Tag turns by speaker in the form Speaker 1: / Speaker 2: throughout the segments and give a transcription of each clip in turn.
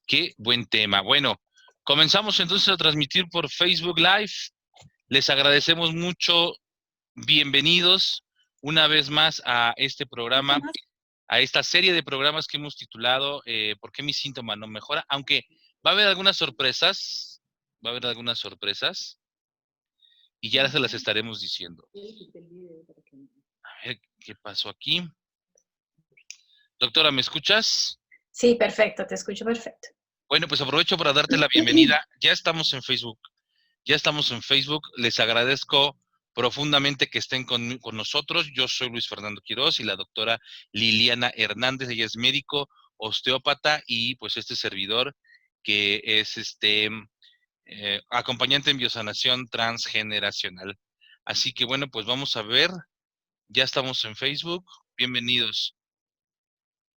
Speaker 1: Qué buen tema. Bueno, comenzamos entonces a transmitir por Facebook Live. Les agradecemos mucho. Bienvenidos una vez más a este programa, a esta serie de programas que hemos titulado ¿Por qué mi síntoma no mejora? Aunque va a haber algunas sorpresas, y ya se las estaremos diciendo. A ver, ¿qué pasó aquí? Doctora, ¿me escuchas?
Speaker 2: Sí, perfecto, te escucho perfecto.
Speaker 1: Bueno, pues aprovecho para darte la bienvenida. Ya estamos en Facebook. Les agradezco profundamente que estén con nosotros. Yo soy Luis Fernando Quiroz y la doctora Liliana Hernández. Ella es médico, osteópata y pues este servidor que es acompañante en biosanación transgeneracional. Así que bueno, pues vamos a ver. Ya estamos en Facebook. Bienvenidos.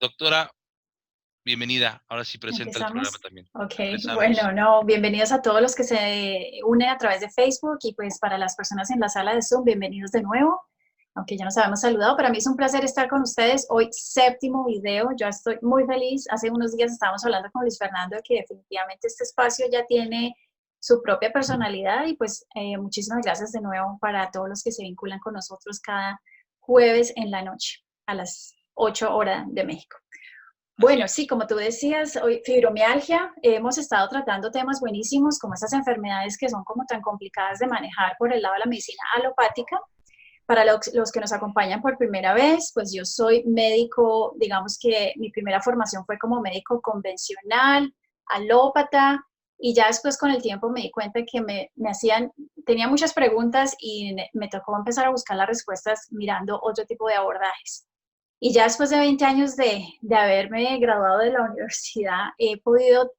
Speaker 1: Doctora, bienvenida. Ahora sí presenta el programa
Speaker 2: ¿Empezamos?
Speaker 1: también.
Speaker 2: Ok,
Speaker 1: Empezamos.
Speaker 2: bueno, no, bienvenidos a todos los que se unen a través de Facebook y pues para las personas en la sala de Zoom, bienvenidos de nuevo, aunque ya nos habíamos saludado. Para mí es un placer estar con ustedes. Hoy, séptimo video, yo estoy muy feliz. Hace unos días estábamos hablando con Luis Fernando de que definitivamente este espacio ya tiene su propia personalidad y pues muchísimas gracias de nuevo para todos los que se vinculan con nosotros cada jueves en la noche a las 8 horas de México. Bueno, sí, como tú decías, hoy fibromialgia, hemos estado tratando temas buenísimos como esas enfermedades que son como tan complicadas de manejar por el lado de la medicina alopática. Para los que nos acompañan por primera vez, pues yo soy médico, digamos que mi primera formación fue como médico convencional, alópata, y ya después con el tiempo me di cuenta que tenía muchas preguntas y me tocó empezar a buscar las respuestas mirando otro tipo de abordajes. Y ya después de 20 años de haberme graduado de la universidad, he podido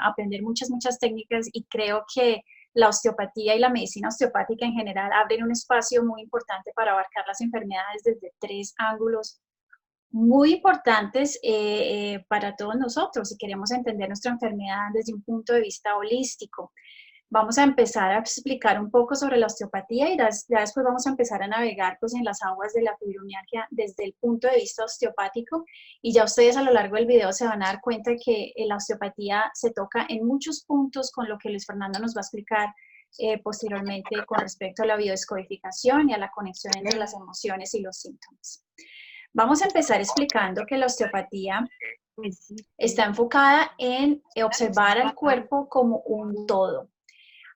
Speaker 2: aprender muchas técnicas y creo que la osteopatía y la medicina osteopática en general abren un espacio muy importante para abarcar las enfermedades desde 3 ángulos muy importantes para todos nosotros si queremos entender nuestra enfermedad desde un punto de vista holístico. Vamos a empezar a explicar un poco sobre la osteopatía y ya después vamos a empezar a navegar pues, en las aguas de la fibromialgia desde el punto de vista osteopático y ya ustedes a lo largo del video se van a dar cuenta que la osteopatía se toca en muchos puntos con lo que Luis Fernando nos va a explicar posteriormente con respecto a la biodescodificación y a la conexión entre las emociones y los síntomas. Vamos a empezar explicando que la osteopatía está enfocada en observar al cuerpo como un todo.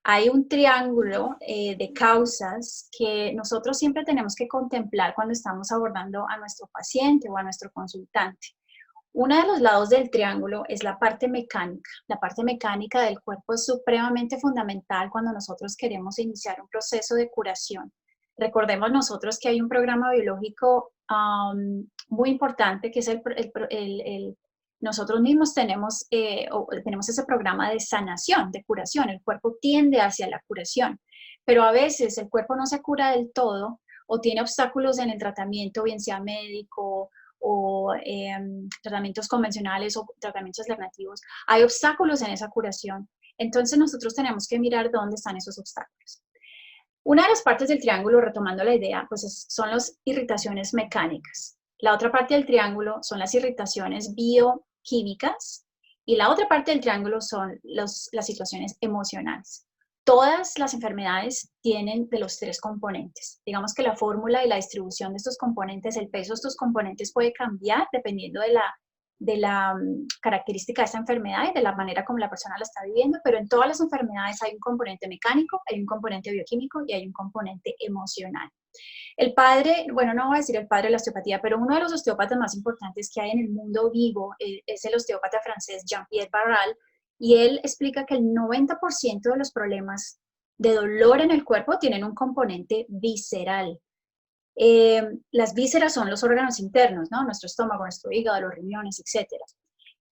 Speaker 2: Hay un triángulo de causas que nosotros siempre tenemos que contemplar cuando estamos abordando a nuestro paciente o a nuestro consultante. Uno de los lados del triángulo es la parte mecánica. La parte mecánica del cuerpo es supremamente fundamental cuando nosotros queremos iniciar un proceso de curación. Recordemos nosotros que hay un programa biológico muy importante que es nosotros mismos tenemos ese programa de sanación, de curación. El cuerpo tiende hacia la curación, pero a veces el cuerpo no se cura del todo o tiene obstáculos en el tratamiento, bien sea médico o tratamientos convencionales o tratamientos alternativos. Hay obstáculos en esa curación. Entonces nosotros tenemos que mirar dónde están esos obstáculos. Una de las partes del triángulo, retomando la idea, pues son las irritaciones mecánicas. La otra parte del triángulo son las irritaciones bioquímicas y la otra parte del triángulo son las situaciones emocionales. Todas las enfermedades tienen de los 3 componentes. Digamos que la fórmula y la distribución de estos componentes, el peso de estos componentes puede cambiar dependiendo de la característica de esta enfermedad y de la manera como la persona la está viviendo, pero en todas las enfermedades hay un componente mecánico, hay un componente bioquímico y hay un componente emocional. El padre, bueno, no voy a decir el padre de la osteopatía, pero uno de los osteópatas más importantes que hay en el mundo vivo es el osteópata francés Jean-Pierre Barral, y él explica que el 90% de los problemas de dolor en el cuerpo tienen un componente visceral. Las vísceras son los órganos internos, ¿no? Nuestro estómago, nuestro hígado, los riñones, etc.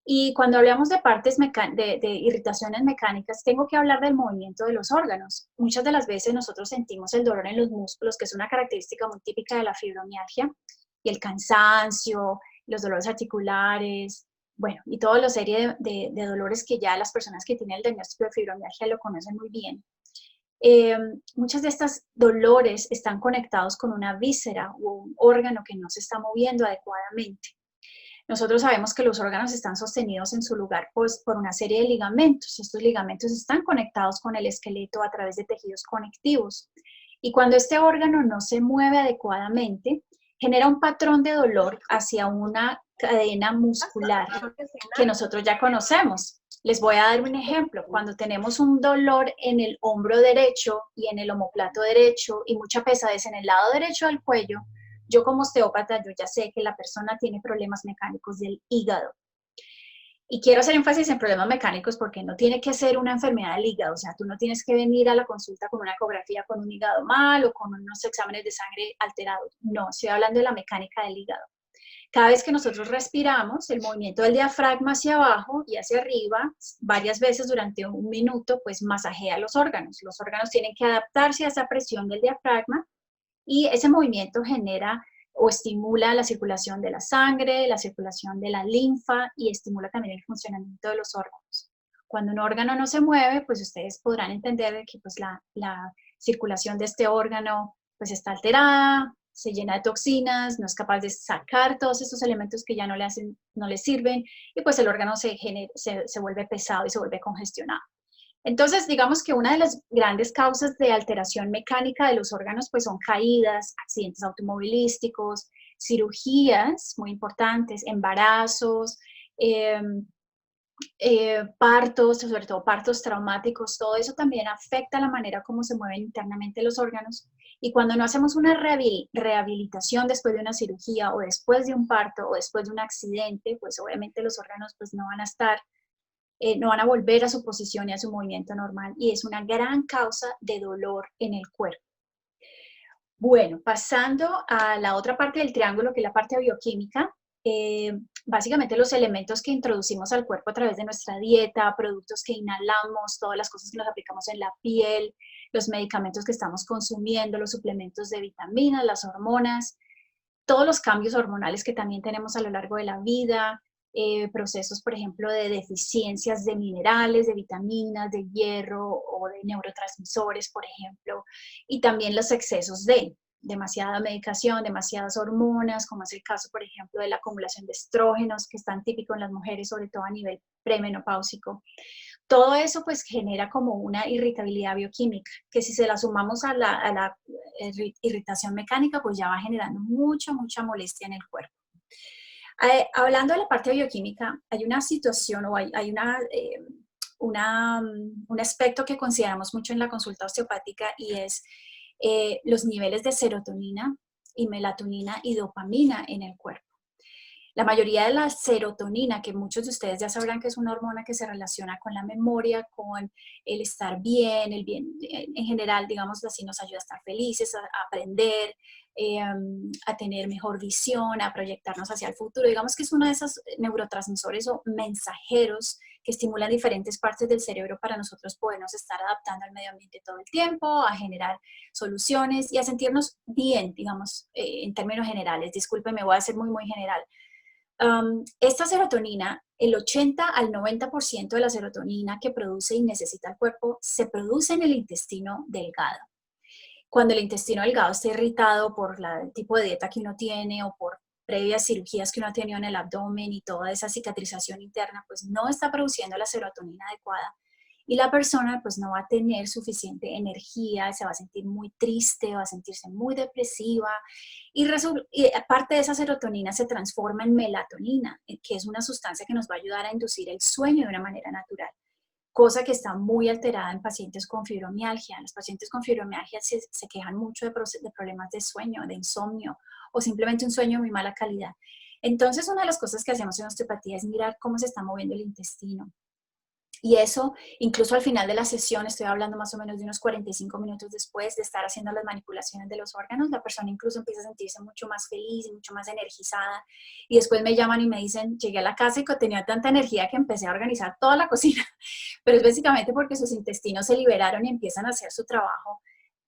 Speaker 2: Y cuando hablamos de partes de irritaciones mecánicas, tengo que hablar del movimiento de los órganos. Muchas de las veces nosotros sentimos el dolor en los músculos, que es una característica muy típica de la fibromialgia, y el cansancio, los dolores articulares, bueno, y toda la serie de dolores que ya las personas que tienen el diagnóstico de fibromialgia lo conocen muy bien. Muchos de estos dolores están conectados con una víscera o un órgano que no se está moviendo adecuadamente. Nosotros sabemos que los órganos están sostenidos en su lugar pues, por una serie de ligamentos. Estos ligamentos están conectados con el esqueleto a través de tejidos conectivos. Y cuando este órgano no se mueve adecuadamente, genera un patrón de dolor hacia una cadena muscular que nosotros ya conocemos. Les voy a dar un ejemplo. Cuando tenemos un dolor en el hombro derecho y en el omóplato derecho y mucha pesadez en el lado derecho del cuello, yo como osteópata, yo ya sé que la persona tiene problemas mecánicos del hígado. Y quiero hacer énfasis en problemas mecánicos porque no tiene que ser una enfermedad del hígado. O sea, tú no tienes que venir a la consulta con una ecografía con un hígado mal o con unos exámenes de sangre alterados. No, estoy hablando de la mecánica del hígado. Cada vez que nosotros respiramos, el movimiento del diafragma hacia abajo y hacia arriba, varias veces durante un minuto, pues masajea los órganos. Los órganos tienen que adaptarse a esa presión del diafragma y ese movimiento genera o estimula la circulación de la sangre, la circulación de la linfa y estimula también el funcionamiento de los órganos. Cuando un órgano no se mueve, pues ustedes podrán entender que pues, la circulación de este órgano pues, está alterada, se llena de toxinas, no es capaz de sacar todos estos elementos que ya no le sirven y pues el órgano se vuelve pesado y se vuelve congestionado. Entonces, digamos que una de las grandes causas de alteración mecánica de los órganos pues son caídas, accidentes automovilísticos, cirugías muy importantes, embarazos, partos, sobre todo partos traumáticos, todo eso también afecta la manera como se mueven internamente los órganos. Y cuando no hacemos una rehabilitación después de una cirugía o después de un parto o después de un accidente, pues obviamente los órganos pues no van a estar no van a volver a su posición y a su movimiento normal y es una gran causa de dolor en el cuerpo. Bueno, pasando a la otra parte del triángulo, que es la parte bioquímica, básicamente los elementos que introducimos al cuerpo a través de nuestra dieta, productos que inhalamos, todas las cosas que nos aplicamos en la piel, los medicamentos que estamos consumiendo, los suplementos de vitaminas, las hormonas, todos los cambios hormonales que también tenemos a lo largo de la vida, procesos, por ejemplo, de deficiencias de minerales, de vitaminas, de hierro o de neurotransmisores, por ejemplo, y también los excesos de demasiada medicación, demasiadas hormonas, como es el caso, por ejemplo, de la acumulación de estrógenos, que es tan típico en las mujeres, sobre todo a nivel premenopáusico. Todo eso pues genera como una irritabilidad bioquímica, que si se la sumamos a la irritación mecánica, pues ya va generando mucha molestia en el cuerpo. Hablando de la parte bioquímica, hay una situación o hay un aspecto que consideramos mucho en la consulta osteopática y es los niveles de serotonina y melatonina y dopamina en el cuerpo. La mayoría de la serotonina, que muchos de ustedes ya sabrán que es una hormona que se relaciona con la memoria, con el estar bien, el bien en general, digamos así, nos ayuda a estar felices, a aprender, a tener mejor visión, a proyectarnos hacia el futuro. Digamos que es uno de esos neurotransmisores o mensajeros que estimulan diferentes partes del cerebro para nosotros podernos estar adaptando al medio ambiente todo el tiempo, a generar soluciones y a sentirnos bien, digamos, en términos generales. Discúlpenme, voy a ser muy general. Esta serotonina, el 80 al 90% de la serotonina que produce y necesita el cuerpo se produce en el intestino delgado. Cuando el intestino delgado está irritado por el tipo de dieta que uno tiene o por previas cirugías que uno ha tenido en el abdomen y toda esa cicatrización interna, pues no está produciendo la serotonina adecuada y la persona pues no va a tener suficiente energía, se va a sentir muy triste, va a sentirse muy depresiva y parte de esa serotonina se transforma en melatonina, que es una sustancia que nos va a ayudar a inducir el sueño de una manera natural, cosa que está muy alterada en pacientes con fibromialgia. Los pacientes con fibromialgia se quejan mucho de problemas de sueño, de insomnio o simplemente un sueño de muy mala calidad. Entonces, una de las cosas que hacemos en osteopatía es mirar cómo se está moviendo el intestino. Y eso, incluso al final de la sesión, estoy hablando más o menos de unos 45 minutos después de estar haciendo las manipulaciones de los órganos, la persona incluso empieza a sentirse mucho más feliz y mucho más energizada. Y después me llaman y me dicen, llegué a la casa y tenía tanta energía que empecé a organizar toda la cocina. Pero es básicamente porque sus intestinos se liberaron y empiezan a hacer su trabajo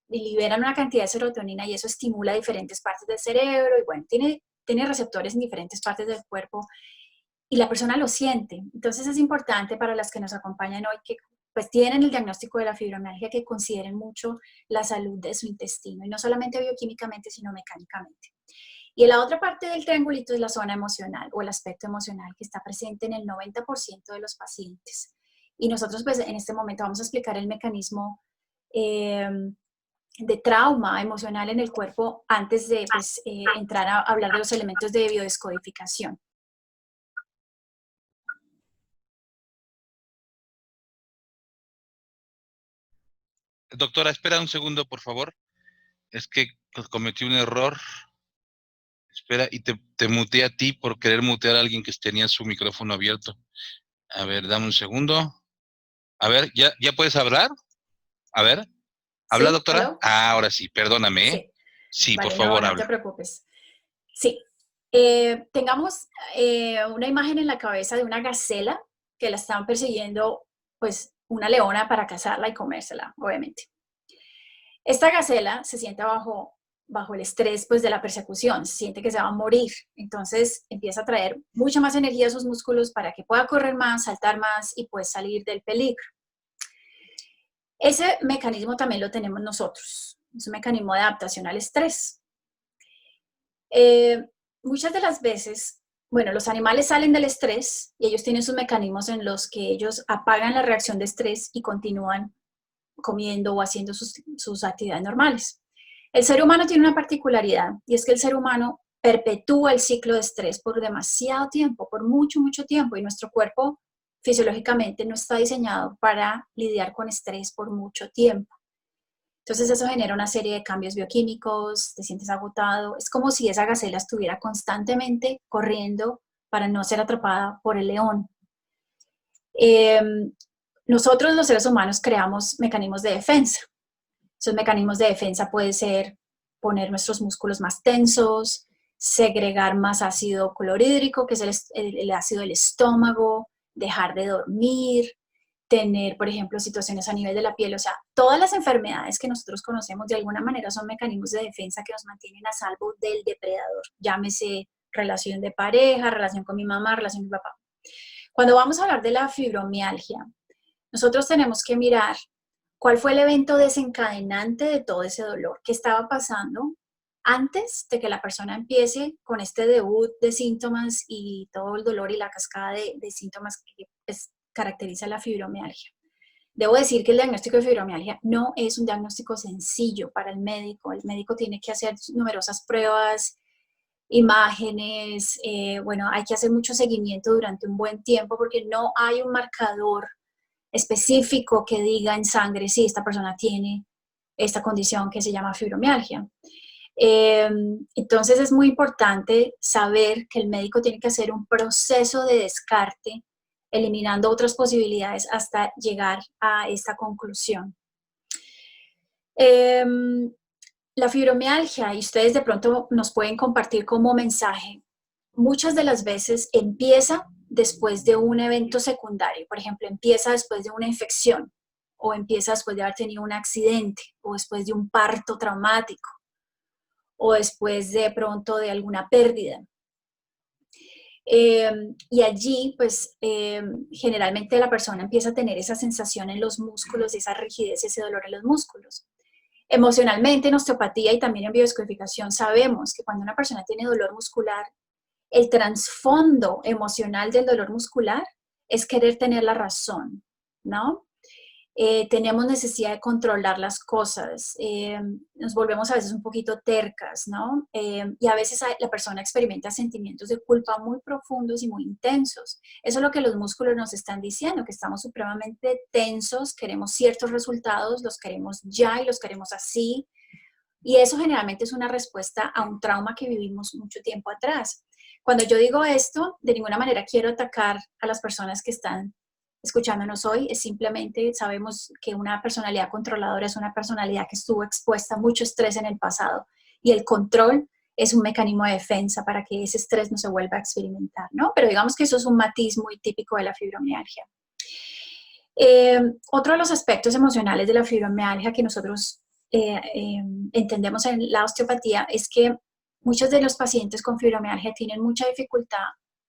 Speaker 2: y liberan una cantidad de serotonina y eso estimula diferentes partes del cerebro y bueno, tiene receptores en diferentes partes del cuerpo y la persona lo siente. Entonces es importante para las que nos acompañan hoy que pues tienen el diagnóstico de la fibromialgia que consideren mucho la salud de su intestino y no solamente bioquímicamente sino mecánicamente. Y la otra parte del triangulito es la zona emocional o el aspecto emocional que está presente en el 90% de los pacientes. Y nosotros pues en este momento vamos a explicar el mecanismo de trauma emocional en el cuerpo antes de pues, entrar a hablar de los elementos de biodescodificación.
Speaker 1: Doctora, espera un segundo, por favor. Es que cometí un error. Espera, y te muteé a ti por querer mutear a alguien que tenía su micrófono abierto. A ver, dame un segundo. A ver, ¿ya puedes hablar? A ver, ¿habla,
Speaker 2: ¿Sí?
Speaker 1: doctora?
Speaker 2: ¿Hello?
Speaker 1: Ah, ahora sí, perdóname, ¿eh?
Speaker 2: Sí.
Speaker 1: Sí, por
Speaker 2: Vale, no,
Speaker 1: favor,
Speaker 2: no te
Speaker 1: habla.
Speaker 2: preocupes. Sí. Tengamos una imagen en la cabeza de una gacela que la están persiguiendo, pues, una leona para cazarla y comérsela, obviamente. Esta gacela se siente bajo el estrés, pues, de la persecución, se siente que se va a morir. Entonces empieza a traer mucha más energía a sus músculos para que pueda correr más, saltar más y, pues, salir del peligro. Ese mecanismo también lo tenemos nosotros. Es un mecanismo de adaptación al estrés. Muchas de las veces, bueno, los animales salen del estrés y ellos tienen sus mecanismos en los que ellos apagan la reacción de estrés y continúan comiendo o haciendo sus actividades normales. El ser humano tiene una particularidad y es que el ser humano perpetúa el ciclo de estrés por demasiado tiempo, por mucho, mucho tiempo, y nuestro cuerpo fisiológicamente no está diseñado para lidiar con estrés por mucho tiempo. Entonces eso genera una serie de cambios bioquímicos, te sientes agotado, es como si esa gacela estuviera constantemente corriendo para no ser atrapada por el león. Nosotros los seres humanos creamos mecanismos de defensa. Esos mecanismos de defensa pueden ser poner nuestros músculos más tensos, segregar más ácido clorhídrico, que es el ácido del estómago, dejar de dormir, tener, por ejemplo, situaciones a nivel de la piel. O sea, todas las enfermedades que nosotros conocemos de alguna manera son mecanismos de defensa que nos mantienen a salvo del depredador. Llámese relación de pareja, relación con mi mamá, relación con mi papá. Cuando vamos a hablar de la fibromialgia, nosotros tenemos que mirar cuál fue el evento desencadenante de todo ese dolor, qué estaba pasando antes de que la persona empiece con este debut de síntomas y todo el dolor y la cascada de síntomas que pues, caracteriza la fibromialgia. Debo decir que el diagnóstico de fibromialgia no es un diagnóstico sencillo para el médico. El médico tiene que hacer numerosas pruebas, imágenes, bueno, hay que hacer mucho seguimiento durante un buen tiempo porque no hay un marcador específico que diga en sangre si esta persona tiene esta condición que se llama fibromialgia. Entonces es muy importante saber que el médico tiene que hacer un proceso de descarte, eliminando otras posibilidades hasta llegar a esta conclusión. La fibromialgia, y ustedes de pronto nos pueden compartir como mensaje, muchas de las veces empieza después de un evento secundario. Por ejemplo, empieza después de una infección, o empieza después de haber tenido un accidente, o después de un parto traumático, o después de pronto de alguna pérdida. Y allí, pues, generalmente la persona empieza a tener esa sensación en los músculos, esa rigidez, ese dolor en los músculos. Emocionalmente, en osteopatía y también en biodescodificación, sabemos que cuando una persona tiene dolor muscular, el trasfondo emocional del dolor muscular es querer tener la razón, ¿no? Tenemos necesidad de controlar las cosas, nos volvemos a veces un poquito tercas, ¿no? Y a veces la persona experimenta sentimientos de culpa muy profundos y muy intensos. Eso es lo que los músculos nos están diciendo, que estamos supremamente tensos, queremos ciertos resultados, los queremos ya y los queremos así. Y eso generalmente es una respuesta a un trauma que vivimos mucho tiempo atrás. Cuando yo digo esto, de ninguna manera quiero atacar a las personas que están escuchándonos hoy, es simplemente sabemos que una personalidad controladora es una personalidad que estuvo expuesta a mucho estrés en el pasado y el control es un mecanismo de defensa para que ese estrés no se vuelva a experimentar, ¿no? Pero digamos que eso es un matiz muy típico de la fibromialgia. Otro de los aspectos emocionales de la fibromialgia que nosotros entendemos en la osteopatía es que muchos de los pacientes con fibromialgia tienen mucha dificultad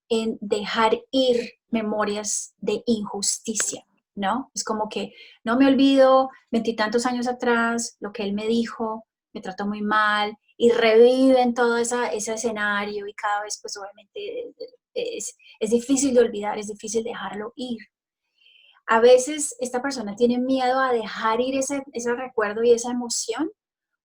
Speaker 2: en dejar ir memorias de injusticia, ¿no? Es como que no me olvido veintitantos años atrás lo que él me dijo, me trató muy mal y reviven todo ese escenario y cada vez pues obviamente es difícil de olvidar, es difícil dejarlo ir. A veces esta persona tiene miedo a dejar ir ese recuerdo y esa emoción,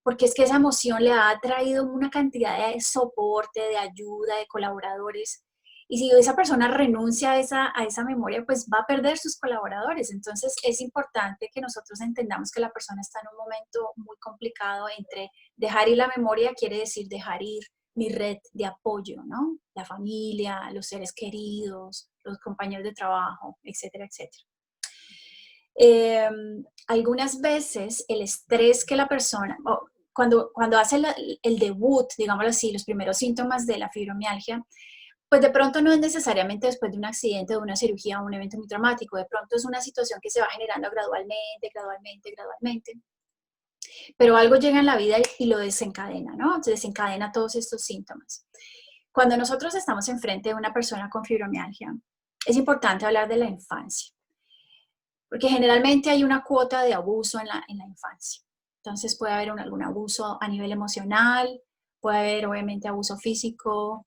Speaker 2: porque es que esa emoción le ha traído una cantidad de soporte, de ayuda, de colaboradores. Y si esa persona renuncia a esa memoria, pues va a perder sus colaboradores. Entonces es importante que nosotros entendamos que la persona está en un momento muy complicado entre dejar ir la memoria, quiere decir dejar ir mi red de apoyo, ¿no? La familia, los seres queridos, los compañeros de trabajo, etcétera, etcétera. Eh, Algunas veces el estrés que la persona, cuando hace el debut, digámoslo así, los primeros síntomas de la fibromialgia, pues de pronto no es necesariamente después de un accidente, de una cirugía o un evento muy traumático, de pronto es una situación que se va generando gradualmente, gradualmente, gradualmente, pero algo llega en la vida y lo desencadena, ¿no? Se desencadena todos estos síntomas. Cuando nosotros estamos enfrente de una persona con fibromialgia, es importante hablar de la infancia, porque generalmente hay una cuota de abuso en la infancia. Entonces puede haber algún abuso a nivel emocional, puede haber obviamente abuso físico,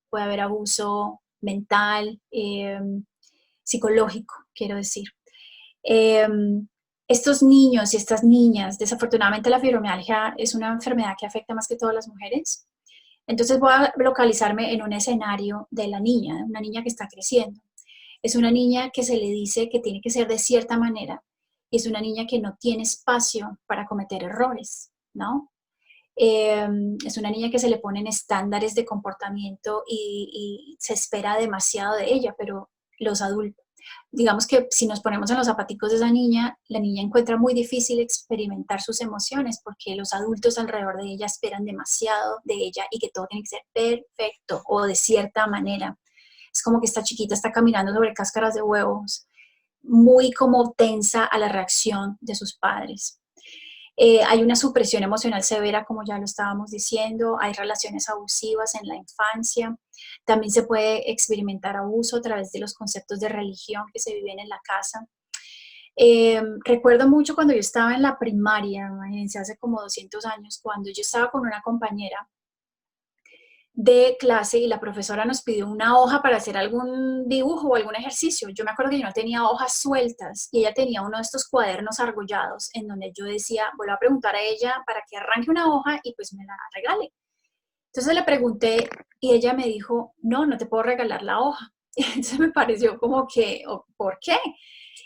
Speaker 2: puede haber abuso mental, psicológico, quiero decir. Eh, Estos niños y estas niñas, desafortunadamente la fibromialgia es una enfermedad que afecta más que todas las mujeres. Entonces voy a localizarme en un escenario de la niña, una niña que está creciendo. Es una niña que se le dice que tiene que ser de cierta manera y es una niña que no tiene espacio para cometer errores, ¿no? Es una niña que se le ponen estándares de comportamiento y se espera demasiado de ella, pero los adultos, digamos que si nos ponemos en los zapaticos de esa niña, la niña encuentra muy difícil experimentar sus emociones porque los adultos alrededor de ella esperan demasiado de ella y que todo tiene que ser perfecto o de cierta manera. Es como que esta chiquita está caminando sobre cáscaras de huevos, muy como tensa a la reacción de sus padres. Hay una supresión emocional severa, como ya lo estábamos diciendo, hay relaciones abusivas en la infancia, también se puede experimentar abuso a través de los conceptos de religión que se viven en la casa. Recuerdo mucho cuando yo estaba en la primaria, imagínense, hace como 200 años, cuando yo estaba con una compañera de clase y la profesora nos pidió una hoja para hacer algún dibujo o algún ejercicio. Yo me acuerdo que yo no tenía hojas sueltas y ella tenía uno de estos cuadernos argollados en donde yo decía, vuelvo a preguntar a ella para que arranque una hoja y pues me la regale. Entonces le pregunté y ella me dijo, no, no te puedo regalar la hoja. Y entonces me pareció como que, ¿por qué?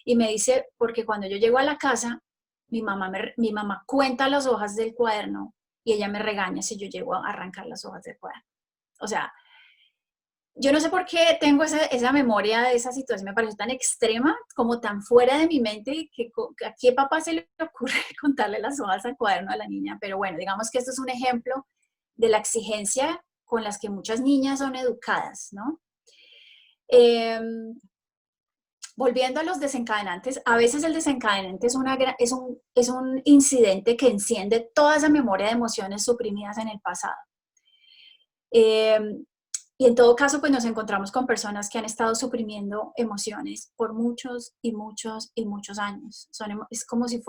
Speaker 2: Y me dice, porque cuando yo llego a la casa, mi mamá cuenta las hojas del cuaderno y ella me regaña si yo llego a arrancar las hojas del cuaderno. O sea, yo no sé por qué tengo esa memoria de esa situación, me pareció tan extrema, como tan fuera de mi mente, que a qué papá se le ocurre contarle las hojas al cuaderno a la niña. Pero bueno, digamos que esto es un ejemplo de la exigencia con las que muchas niñas son educadas, ¿no? Eh, Volviendo a los desencadenantes, a veces el desencadenante es un incidente que enciende toda esa memoria de emociones suprimidas en el pasado. Y en todo caso, pues nos encontramos con personas que han estado suprimiendo emociones por muchos y muchos y muchos años. Es como si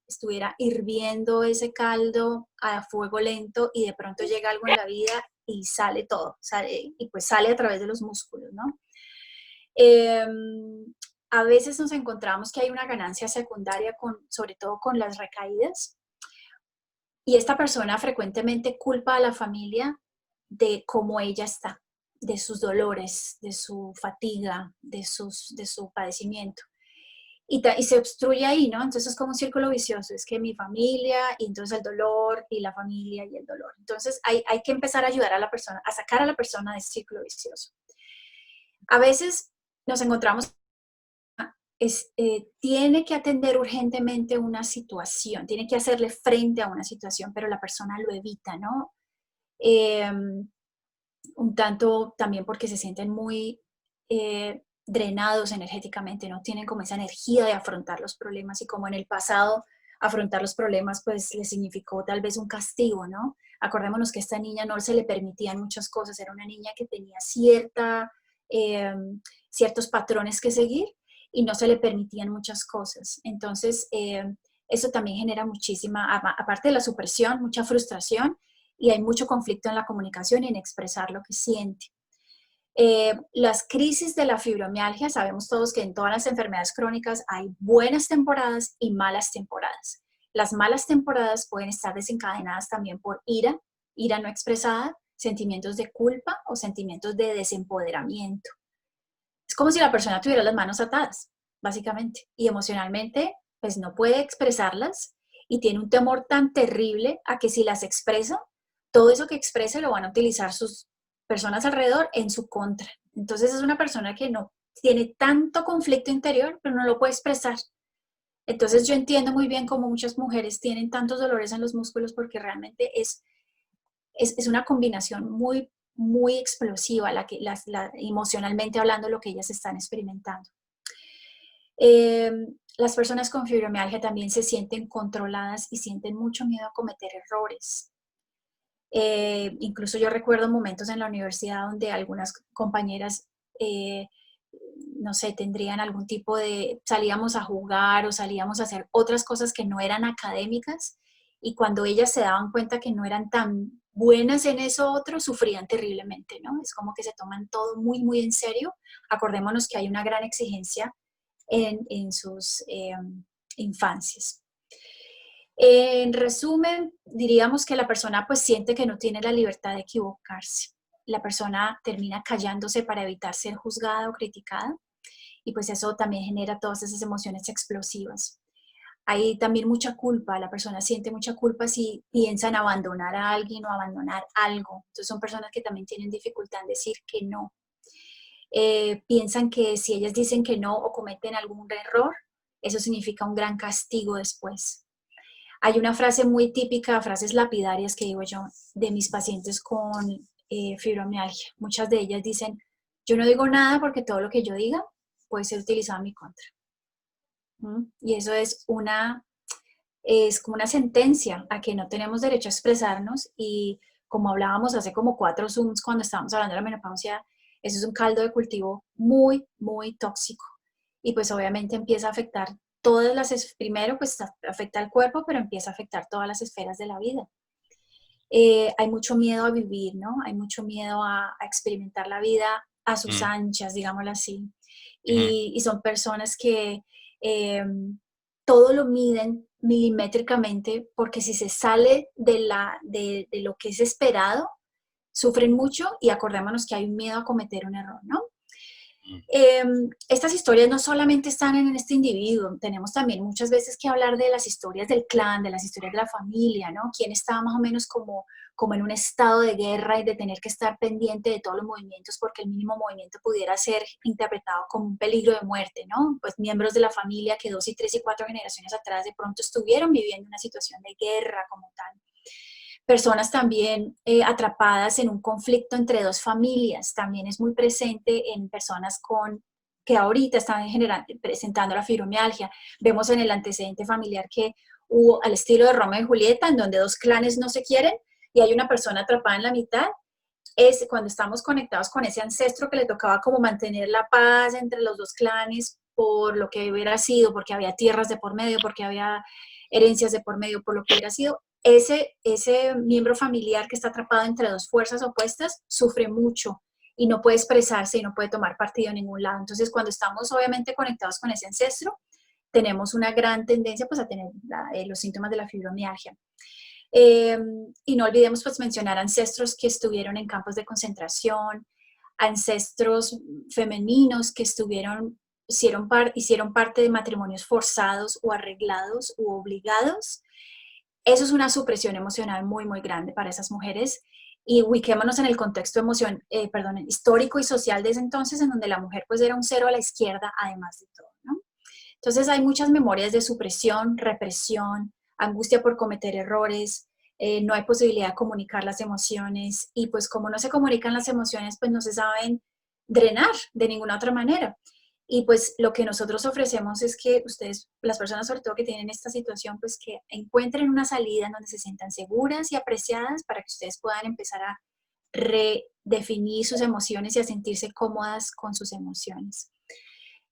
Speaker 2: estuviera hirviendo ese caldo a fuego lento y de pronto llega algo en la vida y sale todo, y pues sale a través de los músculos, ¿no? A veces nos encontramos que hay una ganancia secundaria, sobre todo con las recaídas, y esta persona frecuentemente culpa a la familia de cómo ella está, de sus dolores, de su fatiga, de su padecimiento. Y se obstruye ahí, ¿no? Entonces es como un círculo vicioso, es que mi familia, y entonces el dolor, y la familia, y el dolor. Entonces hay que empezar a ayudar a la persona, a sacar a la persona de ese círculo vicioso. A veces nos encontramos, tiene que atender urgentemente una situación, tiene que hacerle frente a una situación, pero la persona lo evita, ¿no? Un tanto también porque se sienten muy drenados energéticamente, no tienen como esa energía de afrontar los problemas y como en el pasado afrontar los problemas pues le significó tal vez un castigo, ¿no? Acordémonos que a esta niña no se le permitían muchas cosas, era una niña que tenía ciertos patrones que seguir y no se le permitían muchas cosas. Entonces, eso también genera muchísima, aparte de la supresión, mucha frustración y hay mucho conflicto en la comunicación y en expresar lo que siente. Las crisis de la fibromialgia, sabemos todos que en todas las enfermedades crónicas hay buenas temporadas y malas temporadas. Las malas temporadas pueden estar desencadenadas también por ira no expresada, sentimientos de culpa o sentimientos de desempoderamiento. Es como si la persona tuviera las manos atadas, básicamente, y emocionalmente pues no puede expresarlas y tiene un temor tan terrible a que si las expresa, todo eso que exprese lo van a utilizar sus personas alrededor en su contra. Entonces es una persona que no tiene tanto conflicto interior, pero no lo puede expresar. Entonces yo entiendo muy bien cómo muchas mujeres tienen tantos dolores en los músculos porque realmente es una combinación muy, muy explosiva emocionalmente hablando lo que ellas están experimentando. Las personas con fibromialgia también se sienten controladas y sienten mucho miedo a cometer errores. Incluso yo recuerdo momentos en la universidad donde algunas compañeras, no sé, tendrían algún tipo salíamos a jugar o salíamos a hacer otras cosas que no eran académicas y cuando ellas se daban cuenta que no eran tan buenas en eso otro, sufrían terriblemente, ¿no? Es como que se toman todo muy, muy en serio. Acordémonos que hay una gran exigencia en sus infancias. En resumen, diríamos que la persona pues siente que no tiene la libertad de equivocarse. La persona termina callándose para evitar ser juzgada o criticada y pues eso también genera todas esas emociones explosivas. Hay también mucha culpa, la persona siente mucha culpa si piensa en abandonar a alguien o abandonar algo. Entonces son personas que también tienen dificultad en decir que no. Piensan que si ellas dicen que no o cometen algún error, eso significa un gran castigo después. Hay una frase muy típica, frases lapidarias que digo yo, de mis pacientes con fibromialgia. Muchas de ellas dicen, yo no digo nada porque todo lo que yo diga puede ser utilizado en mi contra. Y eso es como una sentencia a que no tenemos derecho a expresarnos y como hablábamos hace como 4 Zooms cuando estábamos hablando de la menopausia, eso es un caldo de cultivo muy, muy tóxico. Y pues obviamente empieza a afectar primero pues afecta al cuerpo, pero empieza a afectar todas las esferas de la vida. Hay mucho miedo a vivir, ¿no? Hay mucho miedo a experimentar la vida a sus anchas, digámoslo así. Y son personas que todo lo miden milimétricamente porque si se sale de lo que es esperado, sufren mucho y acordémonos que hay un miedo a cometer un error, ¿no? Estas historias no solamente están en este individuo, tenemos también muchas veces que hablar de las historias del clan, de las historias de la familia, ¿no? Quién estaba más o menos como en un estado de guerra y de tener que estar pendiente de todos los movimientos porque el mínimo movimiento pudiera ser interpretado como un peligro de muerte, ¿no? Pues miembros de la familia que 2 y 3 y 4 generaciones atrás de pronto estuvieron viviendo una situación de guerra como tal. Personas también atrapadas en un conflicto entre 2 familias, también es muy presente en personas que ahorita están presentando la fibromialgia. Vemos en el antecedente familiar que hubo al estilo de Romeo y Julieta, en donde 2 clanes no se quieren y hay una persona atrapada en la mitad. Es cuando estamos conectados con ese ancestro que le tocaba como mantener la paz entre los 2 clanes por lo que hubiera sido, porque había tierras de por medio, porque había herencias de por medio, por lo que hubiera sido, ese miembro familiar que está atrapado entre 2 fuerzas opuestas sufre mucho y no puede expresarse y no puede tomar partido en ningún lado. Entonces, cuando estamos obviamente conectados con ese ancestro, tenemos una gran tendencia pues, a tener los síntomas de la fibromialgia. Y no olvidemos pues, mencionar ancestros que estuvieron en campos de concentración, ancestros femeninos que hicieron parte de matrimonios forzados o arreglados u obligados. Eso es una supresión emocional muy, muy grande para esas mujeres. Y ubiquémonos en el contexto histórico y social de ese entonces, en donde la mujer pues era un cero a la izquierda, además de todo, ¿no? Entonces hay muchas memorias de supresión, represión, angustia por cometer errores, no hay posibilidad de comunicar las emociones y pues como no se comunican las emociones, pues no se saben drenar de ninguna otra manera. Y pues lo que nosotros ofrecemos es que ustedes, las personas sobre todo que tienen esta situación, pues que encuentren una salida en donde se sientan seguras y apreciadas para que ustedes puedan empezar a redefinir sus emociones y a sentirse cómodas con sus emociones.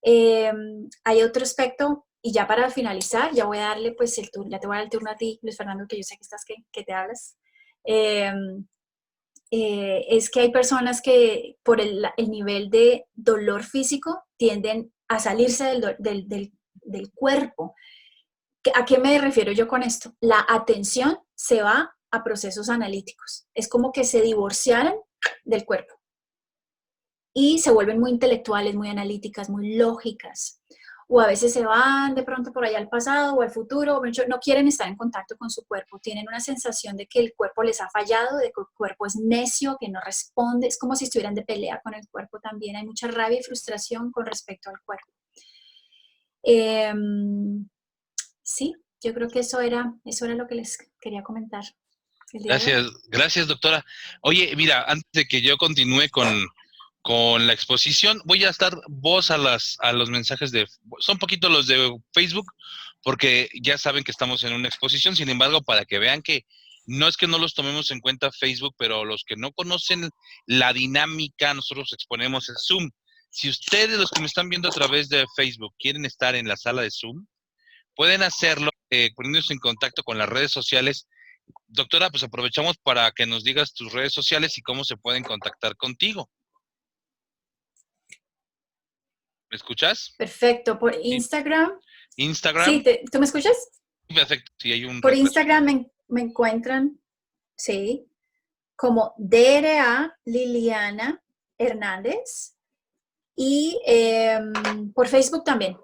Speaker 2: Hay otro aspecto, y ya para finalizar, ya voy a darle pues ya te voy a dar el turno a ti, Luis Fernando, que yo sé que estás que te hablas. es que hay personas que por el nivel de dolor físico tienden a salirse del cuerpo. ¿A qué me refiero yo con esto? La atención se va a procesos analíticos. Es como que se divorciaran del cuerpo y se vuelven muy intelectuales, muy analíticas, muy lógicas. O a veces se van de pronto por allá al pasado o al futuro, no quieren estar en contacto con su cuerpo, tienen una sensación de que el cuerpo les ha fallado, de que el cuerpo es necio, que no responde, es como si estuvieran de pelea con el cuerpo también, hay mucha rabia y frustración con respecto al cuerpo. Eh, sí, yo creo que eso era lo que les quería comentar el día de hoy.
Speaker 1: Gracias, doctora. Oye, mira, antes de que yo continúe con la exposición, voy a estar voz a los mensajes son poquito los de Facebook, porque ya saben que estamos en una exposición. Sin embargo, para que vean que no es que no los tomemos en cuenta Facebook, pero los que no conocen la dinámica, nosotros exponemos en Zoom. Si ustedes, los que me están viendo a través de Facebook, quieren estar en la sala de Zoom, pueden hacerlo poniéndose en contacto con las redes sociales. Doctora, pues aprovechamos para que nos digas tus redes sociales y cómo se pueden contactar contigo. ¿Me escuchas?
Speaker 2: Perfecto, por
Speaker 1: Sí.
Speaker 2: Instagram.
Speaker 1: Instagram.
Speaker 2: Sí, ¿tú me escuchas?
Speaker 1: Perfecto, sí, hay un
Speaker 2: Por
Speaker 1: retraso.
Speaker 2: Instagram me encuentran, sí, como DRA Liliana Hernández y por Facebook también,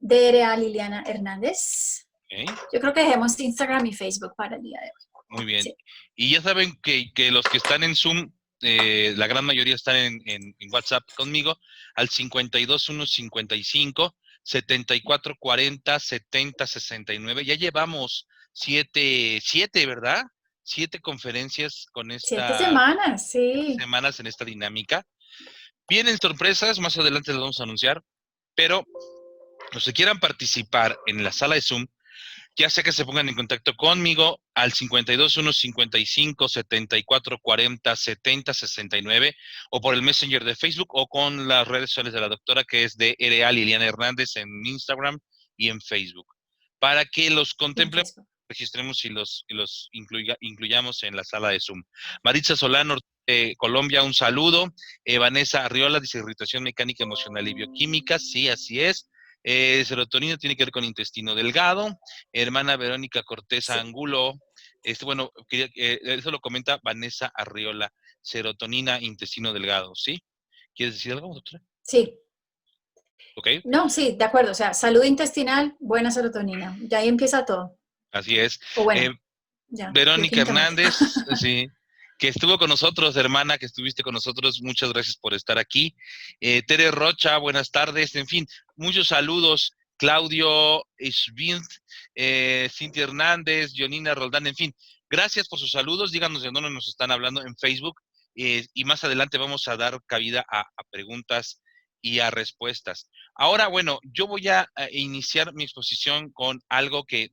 Speaker 2: DRA Liliana Hernández.
Speaker 1: Okay.
Speaker 2: Yo creo que dejemos Instagram y Facebook para el día de hoy.
Speaker 1: Muy bien.
Speaker 2: Sí.
Speaker 1: Y ya saben que los que están en Zoom, la gran mayoría están en WhatsApp conmigo, al 52155-7440-7069. Ya llevamos siete, ¿verdad? 7 conferencias con
Speaker 2: 7
Speaker 1: esta
Speaker 2: semanas, sí.
Speaker 1: semanas en esta dinámica. Vienen sorpresas, más adelante las vamos a anunciar, pero los que quieran participar en la sala de Zoom, ya sea que se pongan en contacto conmigo al 521-55-7440-7069 o por el Messenger de Facebook o con las redes sociales de la doctora, que es de RA Liliana Hernández en Instagram y en Facebook, para que los contemplemos, registremos y los incluyamos en la sala de Zoom. Maritza Solano, Colombia, un saludo. Vanessa Arriola dice irritación mecánica, emocional y bioquímica. Sí, así es. Serotonina tiene que ver con intestino delgado. Hermana Verónica Cortés Angulo, bueno, eso lo comenta Vanessa Arriola, serotonina, intestino delgado, ¿sí? ¿Quieres decir algo, doctora?
Speaker 2: Sí.
Speaker 1: ¿Ok?
Speaker 2: No, sí, de acuerdo. O sea, salud intestinal, buena serotonina. Ya ahí empieza todo.
Speaker 1: Así es.
Speaker 2: O bueno, ya,
Speaker 1: Verónica
Speaker 2: bioquímicamente.
Speaker 1: Hernández, sí, que estuvo con nosotros, hermana, que estuviste con nosotros, muchas gracias por estar aquí. Tere Rocha, buenas tardes, en fin, muchos saludos. Claudio Schwint, Cintia Hernández, Jonina Roldán, en fin, gracias por sus saludos, díganos de dónde nos están hablando en Facebook, y más adelante vamos a dar cabida a preguntas y a respuestas. Ahora, bueno, yo voy a iniciar mi exposición con algo que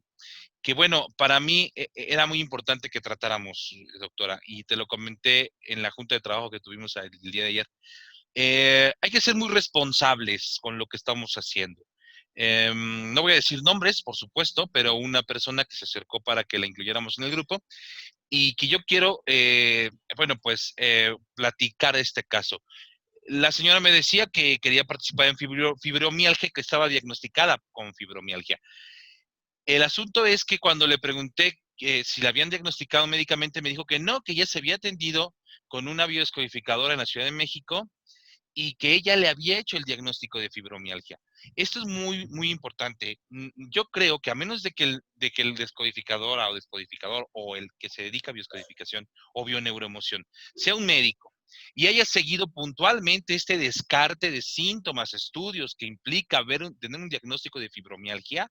Speaker 1: bueno, para mí era muy importante que tratáramos, doctora, y te lo comenté en la junta de trabajo que tuvimos el día de ayer. Hay que ser muy responsables con lo que estamos haciendo. No voy a decir nombres, por supuesto, pero una persona que se acercó para que la incluyéramos en el grupo y que yo quiero, bueno, pues platicar este caso. La señora me decía que quería participar en fibromialgia, que estaba diagnosticada con fibromialgia. El asunto es que cuando le pregunté si la habían diagnosticado médicamente, me dijo que no, que ya se había atendido con una biodescodificadora en la Ciudad de México y que ella le había hecho el diagnóstico de fibromialgia. Esto es muy, muy importante. Yo creo que a menos de que el descodificador o descodificador o el que se dedica a biodescodificación o bioneuroemoción sea un médico y haya seguido puntualmente este descarte de síntomas, estudios que implica tener un diagnóstico de fibromialgia,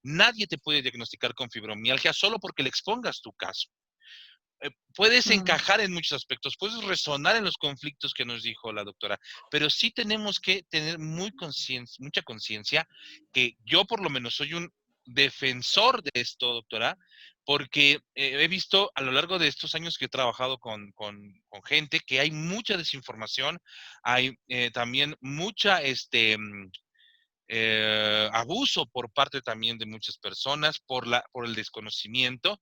Speaker 1: nadie te puede diagnosticar con fibromialgia solo porque le expongas tu caso. Puedes encajar en muchos aspectos, puedes resonar en los conflictos que nos dijo la doctora, pero sí tenemos que tener mucha conciencia, que yo por lo menos soy un defensor de esto, doctora, porque he visto a lo largo de estos años que he trabajado con gente que hay mucha desinformación, hay también mucha abuso por parte también de muchas personas, por el desconocimiento,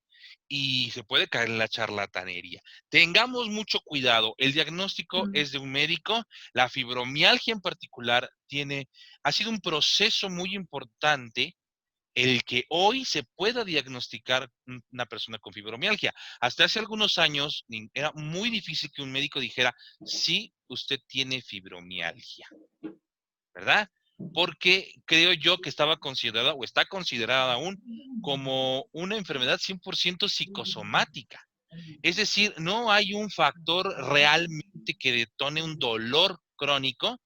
Speaker 1: y se puede caer en la charlatanería. Tengamos mucho cuidado. El diagnóstico es de un médico. La fibromialgia en particular ha sido un proceso muy importante el que hoy se pueda diagnosticar una persona con fibromialgia. Hasta hace algunos años era muy difícil que un médico dijera, sí, usted tiene fibromialgia, ¿verdad? Porque creo yo que estaba considerada o está considerada aún como una enfermedad 100% psicosomática. Es decir, no hay un factor realmente que detone un dolor crónico,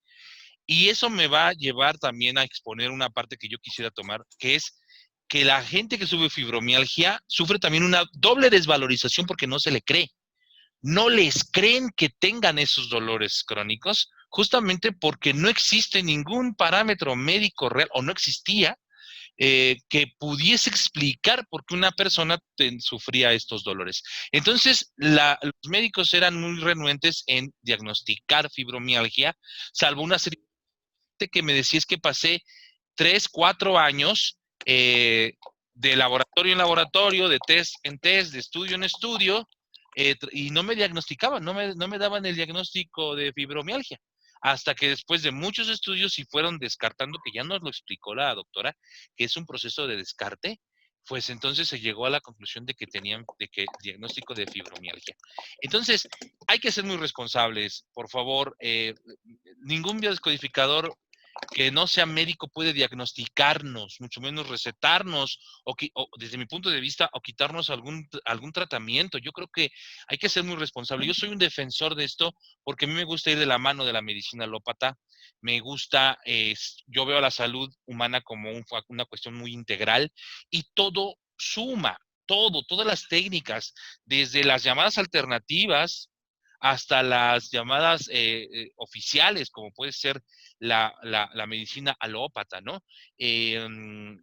Speaker 1: y eso me va a llevar también a exponer una parte que yo quisiera tomar, que es que la gente que sufre fibromialgia sufre también una doble desvalorización porque no se le cree. No les creen que tengan esos dolores crónicos, justamente porque no existe ningún parámetro médico real, o no existía, que pudiese explicar por qué una persona sufría estos dolores. Entonces, los médicos eran muy renuentes en diagnosticar fibromialgia, salvo una serie que me decía es que pasé 3, 4 años de laboratorio en laboratorio, de test en test, de estudio en estudio, y no me diagnosticaban, no me daban el diagnóstico de fibromialgia. Hasta que después de muchos estudios y fueron descartando, que ya nos lo explicó la doctora, que es un proceso de descarte, pues entonces se llegó a la conclusión de que diagnóstico de fibromialgia. Entonces, hay que ser muy responsables, por favor. Ningún biodescodificador que no sea médico puede diagnosticarnos, mucho menos recetarnos, o desde mi punto de vista, o quitarnos algún tratamiento. Yo creo que hay que ser muy responsable. Yo soy un defensor de esto porque a mí me gusta ir de la mano de la medicina alópata. Me gusta, yo veo a la salud humana como una cuestión muy integral, y todo suma, todas las técnicas, desde las llamadas alternativas hasta las llamadas oficiales, como puede ser la medicina alópata, ¿no?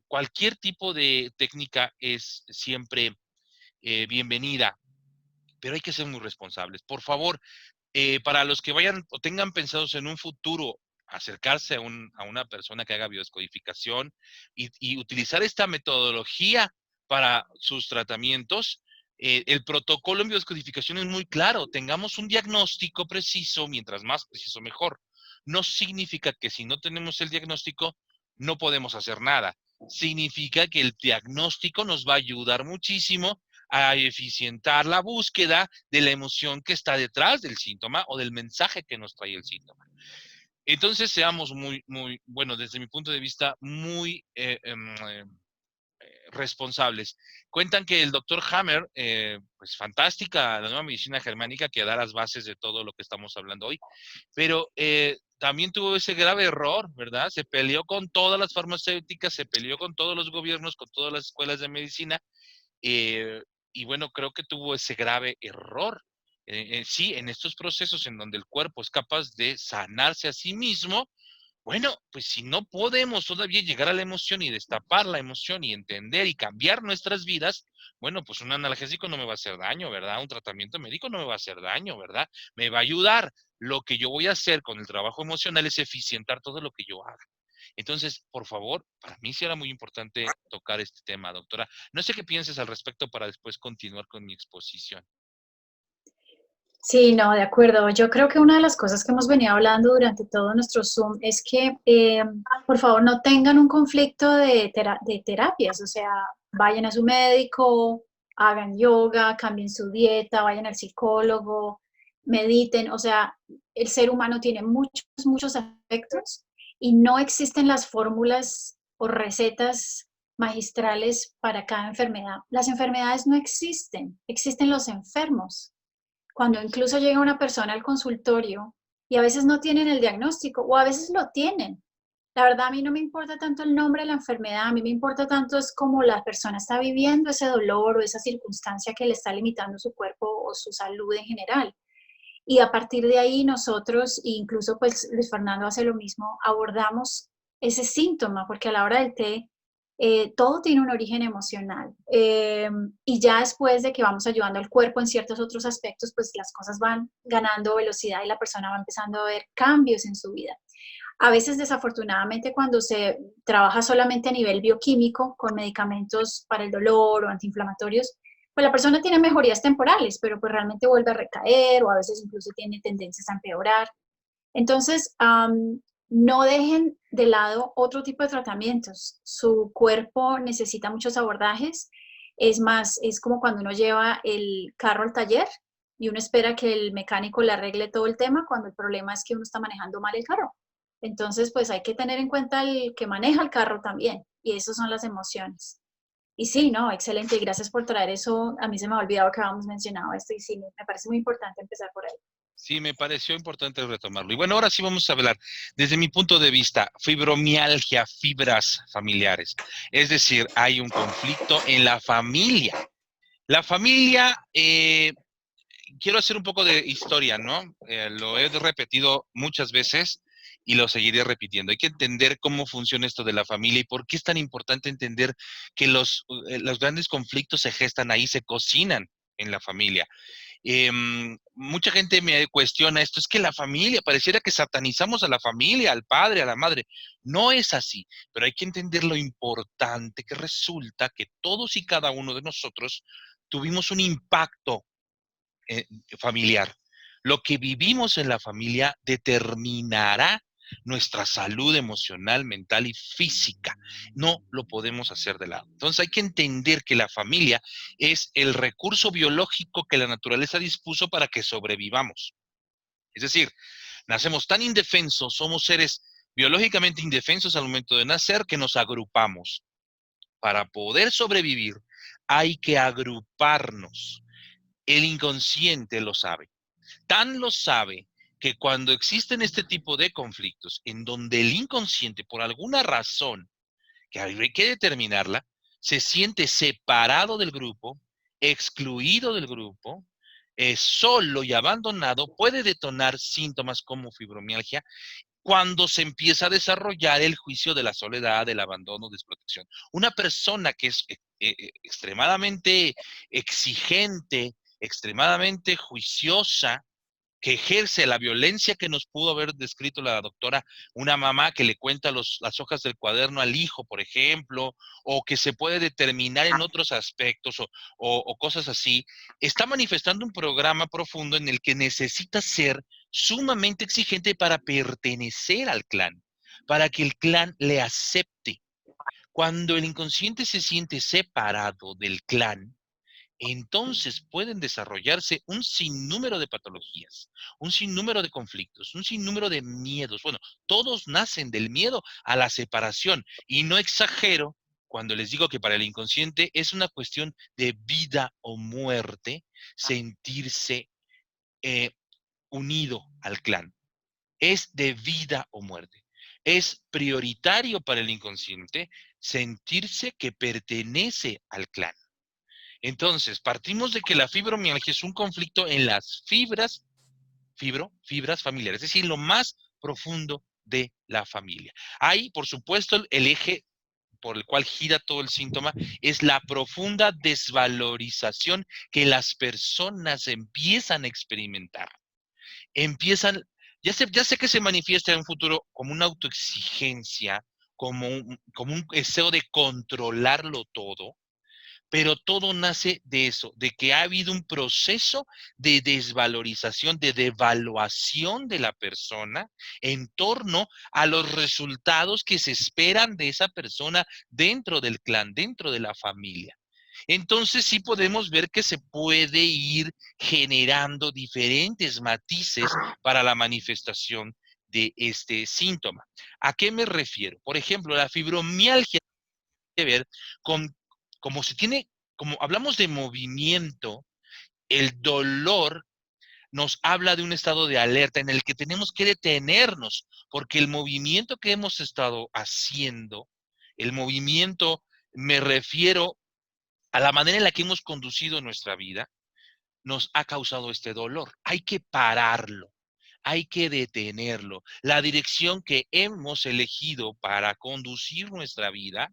Speaker 1: Cualquier tipo de técnica es siempre bienvenida, pero hay que ser muy responsables. Por favor, para los que vayan o tengan pensados en un futuro acercarse a una persona que haga biodescodificación y utilizar esta metodología para sus tratamientos, el protocolo en biodescodificación es muy claro. Tengamos un diagnóstico preciso, mientras más preciso mejor. No significa que si no tenemos el diagnóstico no podemos hacer nada. Significa que el diagnóstico nos va a ayudar muchísimo a eficientar la búsqueda de la emoción que está detrás del síntoma o del mensaje que nos trae el síntoma. Entonces, seamos bueno, desde mi punto de vista, muy responsables. Cuentan que el doctor Hammer, pues fantástica, la nueva medicina germánica que da las bases de todo lo que estamos hablando hoy, pero también tuvo ese grave error, ¿verdad? Se peleó con todas las farmacéuticas, se peleó con todos los gobiernos, con todas las escuelas de medicina, eh, y bueno, creo que tuvo ese grave error. Sí, en estos procesos en donde el cuerpo es capaz de sanarse a sí mismo, bueno, pues si no podemos todavía llegar a la emoción y destapar la emoción y entender y cambiar nuestras vidas, bueno, pues un analgésico no me va a hacer daño, ¿verdad? Un tratamiento médico no me va a hacer daño, ¿verdad? Me va a ayudar. Lo que yo voy a hacer con el trabajo emocional es eficientar todo lo que yo haga. Entonces, por favor, para mí sí era muy importante tocar este tema, doctora. No sé qué pienses al respecto para después continuar con mi exposición.
Speaker 2: Sí, no, de acuerdo. Yo creo que una de las cosas que hemos venido hablando durante todo nuestro Zoom es que, por favor, no tengan un conflicto de terapias, o sea, vayan a su médico, hagan yoga, cambien su dieta, vayan al psicólogo, mediten, o sea, el ser humano tiene muchos aspectos y no existen las fórmulas o recetas magistrales para cada enfermedad. Las enfermedades no existen, existen los enfermos. Cuando incluso llega una persona al consultorio y a veces no tienen el diagnóstico o a veces lo tienen. La verdad, a mí no me importa tanto el nombre de la enfermedad, a mí me importa tanto es cómo la persona está viviendo ese dolor o esa circunstancia que le está limitando su cuerpo o su salud en general. Y a partir de ahí nosotros, incluso pues Luis Fernando hace lo mismo, abordamos ese síntoma, porque a la hora del té todo tiene un origen emocional. Y ya después de que vamos ayudando al cuerpo en ciertos otros aspectos, pues las cosas van ganando velocidad y la persona va empezando a ver cambios en su vida. A veces, desafortunadamente, cuando se trabaja solamente a nivel bioquímico, con medicamentos para el dolor o antiinflamatorios, pues la persona tiene mejorías temporales, pero pues realmente vuelve a recaer o a veces incluso tiene tendencias a empeorar. Entonces, no dejen de lado otro tipo de tratamientos. Su cuerpo necesita muchos abordajes. Es más, es como cuando uno lleva el carro al taller y uno espera que el mecánico le arregle todo el tema cuando el problema es que uno está manejando mal el carro. Entonces, pues hay que tener en cuenta el que maneja el carro también, y eso son las emociones. Y sí, no, excelente, y gracias por traer eso. A mí se me ha olvidado que habíamos mencionado esto, y sí, me parece muy importante empezar por ahí.
Speaker 1: Sí, me pareció importante retomarlo. Y bueno, ahora sí vamos a hablar desde mi punto de vista, fibromialgia, fibras familiares. Es decir, hay un conflicto en la familia. La familia, quiero hacer un poco de historia, ¿no? Lo he repetido muchas veces y lo seguiré repitiendo. Hay que entender cómo funciona esto de la familia y por qué es tan importante entender que los grandes conflictos se gestan ahí, se cocinan en la familia. Mucha gente me cuestiona esto, es que la familia, pareciera que satanizamos a la familia, al padre, a la madre. No es así, pero hay que entender lo importante que resulta que todos y cada uno de nosotros tuvimos un impacto eh, familiar. Lo que vivimos en la familia determinará nuestra salud emocional, mental y física. No lo podemos hacer de lado. Entonces hay que entender que la familia es el recurso biológico que la naturaleza dispuso para que sobrevivamos. Es decir, nacemos tan indefensos, somos seres biológicamente indefensos al momento de nacer que nos agrupamos. Para poder sobrevivir hay que agruparnos. El inconsciente lo sabe. Tan lo sabe que cuando existen este tipo de conflictos en donde el inconsciente, por alguna razón que hay que determinarla, se siente separado del grupo, excluido del grupo, solo y abandonado, puede detonar síntomas como fibromialgia cuando se empieza a desarrollar el juicio de la soledad, del abandono, desprotección. Una persona que es extremadamente exigente, extremadamente juiciosa, que ejerce la violencia que nos pudo haber descrito la doctora, una mamá que le cuenta las hojas del cuaderno al hijo, por ejemplo, o que se puede determinar en otros aspectos o cosas así, está manifestando un programa profundo en el que necesita ser sumamente exigente para pertenecer al clan, para que el clan le acepte. Cuando el inconsciente se siente separado del clan, entonces pueden desarrollarse un sinnúmero de patologías, un sinnúmero de conflictos, un sinnúmero de miedos. Bueno, todos nacen del miedo a la separación y no exagero cuando les digo que para el inconsciente es una cuestión de vida o muerte sentirse eh, unido al clan. Es de vida o muerte. Es prioritario para el inconsciente sentirse que pertenece al clan. Entonces, partimos de que la fibromialgia es un conflicto en las fibras familiares, es decir, lo más profundo de la familia. Hay, por supuesto, el eje por el cual gira todo el síntoma es la profunda desvalorización que las personas empiezan a experimentar. Empiezan, ya sé que se manifiesta en un futuro como una autoexigencia, como un deseo de controlarlo todo, pero todo nace de eso, de que ha habido un proceso de desvalorización, de devaluación de la persona en torno a los resultados que se esperan de esa persona dentro del clan, dentro de la familia. Entonces sí podemos ver que se puede ir generando diferentes matices para la manifestación de este síntoma. ¿A qué me refiero? Por ejemplo, la fibromialgia tiene que ver con como se tiene, como hablamos de movimiento, el dolor nos habla de un estado de alerta en el que tenemos que detenernos, porque el movimiento que hemos estado haciendo, el movimiento, me refiero a la manera en la que hemos conducido nuestra vida, nos ha causado este dolor. Hay que pararlo, hay que detenerlo. La dirección que hemos elegido para conducir nuestra vida,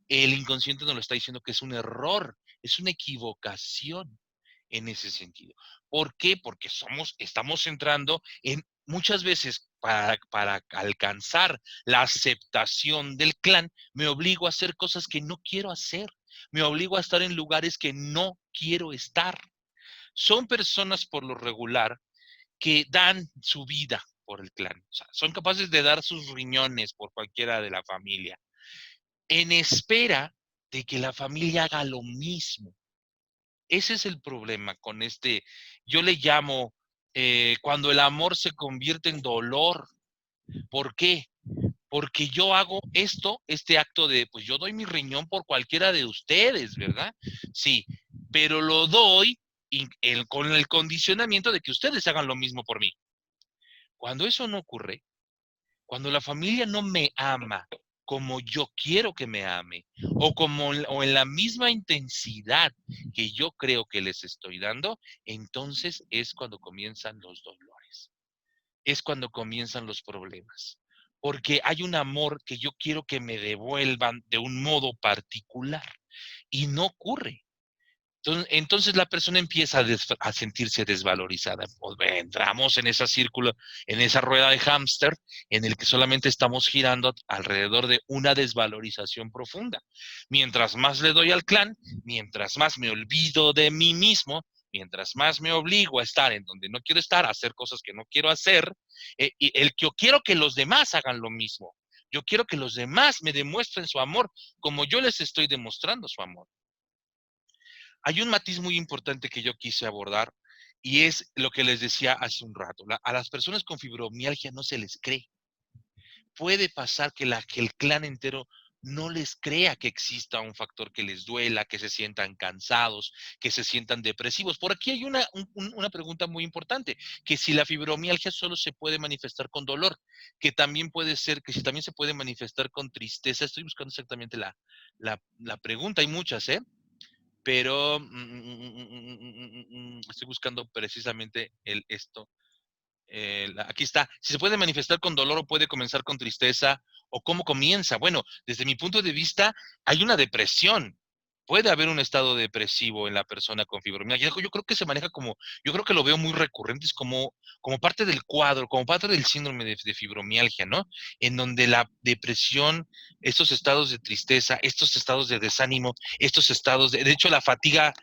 Speaker 1: el inconsciente nos lo está diciendo que es un error, es una equivocación en ese sentido. ¿Por qué? Porque estamos entrando en muchas veces para alcanzar la aceptación del clan, me obligo a hacer cosas que no quiero hacer. Me obligo a estar en lugares que no quiero estar. Son personas por lo regular que dan su vida por el clan. O sea, son capaces de dar sus riñones por cualquiera de la familia, en espera de que la familia haga lo mismo. Ese es el problema con yo le llamo cuando el amor se convierte en dolor. ¿Por qué? Porque yo hago este acto de, pues yo doy mi riñón por cualquiera de ustedes, ¿verdad? Sí, pero lo doy con el condicionamiento de que ustedes hagan lo mismo por mí. Cuando eso no ocurre, cuando la familia no me ama como yo quiero que me ame, o en la misma intensidad que yo creo que les estoy dando, entonces es cuando comienzan los dolores, es cuando comienzan los problemas, porque hay un amor que yo quiero que me devuelvan de un modo particular y no ocurre. Entonces la persona empieza a sentirse desvalorizada. Pues entramos en ese círculo, en esa rueda de hámster, en el que solamente estamos girando alrededor de una desvalorización profunda. Mientras más le doy al clan, mientras más me olvido de mí mismo, mientras más me obligo a estar en donde no quiero estar, a hacer cosas que no quiero hacer, y yo quiero que los demás hagan lo mismo. Yo quiero que los demás me demuestren su amor como yo les estoy demostrando su amor. Hay un matiz muy importante que yo quise abordar y es lo que les decía hace un rato. A las personas con fibromialgia no se les cree. Puede pasar que el clan entero no les crea que exista un factor que les duela, que se sientan cansados, que se sientan depresivos. Por aquí hay una pregunta muy importante, que si la fibromialgia solo se puede manifestar con dolor, que también puede ser, que si también se puede manifestar con tristeza. Estoy buscando exactamente la pregunta, hay muchas, ¿eh? Pero estoy buscando precisamente esto. Aquí está. Si se puede manifestar con dolor o puede comenzar con tristeza, o cómo comienza. Bueno, desde mi punto de vista, hay una depresión. Puede haber un estado depresivo en la persona con fibromialgia. Yo creo que se maneja yo creo que lo veo muy recurrente, es como parte del cuadro, como parte del síndrome de fibromialgia, ¿no? En donde la depresión, estos estados de tristeza, estos estados de desánimo, estos estados de hecho, la fatiga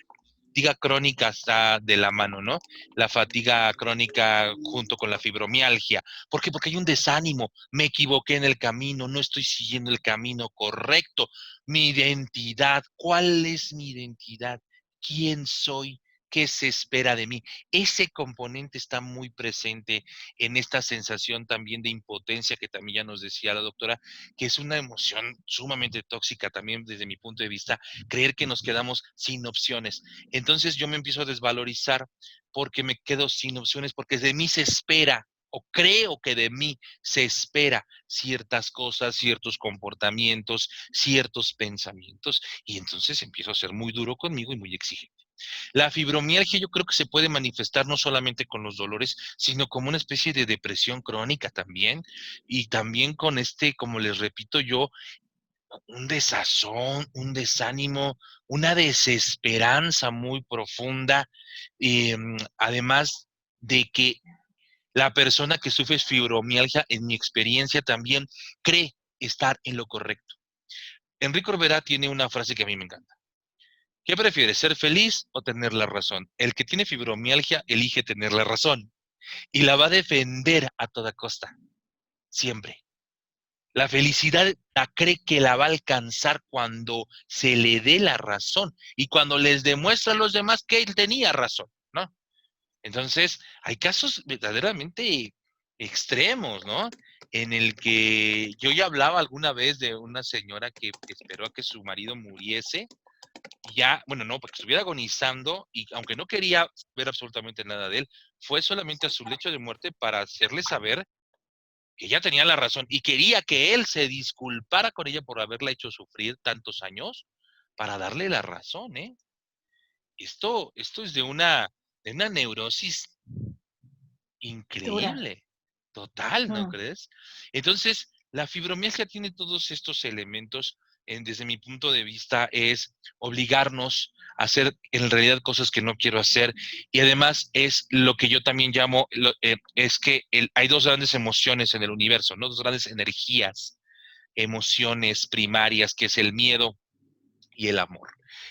Speaker 1: crónica está de la mano, ¿no? La fatiga crónica junto con la fibromialgia. ¿Por qué? Porque hay un desánimo. Me equivoqué en el camino, no estoy siguiendo el camino correcto. Mi identidad, ¿cuál es mi identidad? ¿Quién soy? ¿Qué se espera de mí? Ese componente está muy presente en esta sensación también de impotencia que también ya nos decía la doctora, que es una emoción sumamente tóxica también desde mi punto de vista, creer que nos quedamos sin opciones. Entonces yo me empiezo a desvalorizar porque me quedo sin opciones, porque de mí se espera o creo que de mí se espera ciertas cosas, ciertos comportamientos, ciertos pensamientos, y entonces empiezo a ser muy duro conmigo y muy exigente. La fibromialgia yo creo que se puede manifestar no solamente con los dolores, sino como una especie de depresión crónica también, y también con como les repito yo, un desazón, un desánimo, una desesperanza muy profunda, además de que la persona que sufre fibromialgia, en mi experiencia, también cree estar en lo correcto. Enrique Orbera tiene una frase que a mí me encanta. ¿Qué prefieres, ser feliz o tener la razón? El que tiene fibromialgia elige tener la razón y la va a defender a toda costa, siempre. La felicidad la cree que la va a alcanzar cuando se le dé la razón y cuando les demuestra a los demás que él tenía razón, ¿no? Entonces, hay casos verdaderamente extremos, ¿no? En el que yo ya hablaba alguna vez de una señora que esperó a que su marido muriese, ya, bueno, no, porque estuviera agonizando y aunque no quería ver absolutamente nada de él, fue solamente a su lecho de muerte para hacerle saber que ella tenía la razón y quería que él se disculpara con ella por haberla hecho sufrir tantos años para darle la razón, ¿eh? Esto es de una neurosis
Speaker 2: Dura.
Speaker 1: increíble, total, ¿no
Speaker 2: Mm.
Speaker 1: crees? Entonces, la fibromialgia tiene todos estos elementos desde mi punto de vista, es obligarnos a hacer en realidad cosas que no quiero hacer. Y además es lo que yo también llamo, es que hay dos grandes emociones en el universo, ¿no? Dos grandes energías, emociones primarias, que es el miedo y el amor.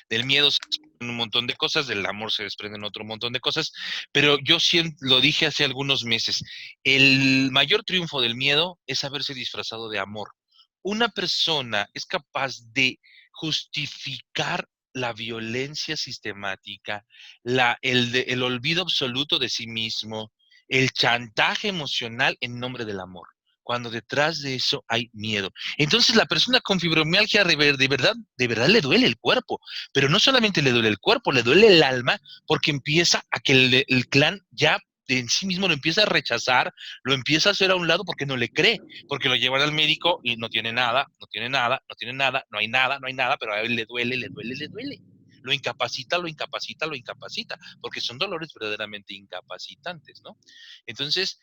Speaker 1: Del miedo se desprenden un montón de cosas, del amor se desprenden otro montón de cosas, pero yo siempre lo dije hace algunos meses, el mayor triunfo del miedo es haberse disfrazado de amor. Una persona es capaz de justificar la violencia sistemática, el olvido absoluto de sí mismo, el chantaje emocional en nombre del amor, cuando detrás de eso hay miedo. Entonces la persona con fibromialgia de verdad le duele el cuerpo, pero no solamente le duele el cuerpo, le duele el alma, porque empieza a que el clan ya en sí mismo lo empieza a rechazar, lo empieza a hacer a un lado porque no le cree, porque lo llevan al médico y no tiene nada, no tiene nada, no tiene nada, no hay nada, no hay nada, pero a él le duele, le duele, le duele. Lo incapacita, lo incapacita, lo incapacita, porque son dolores verdaderamente incapacitantes, ¿no? Entonces,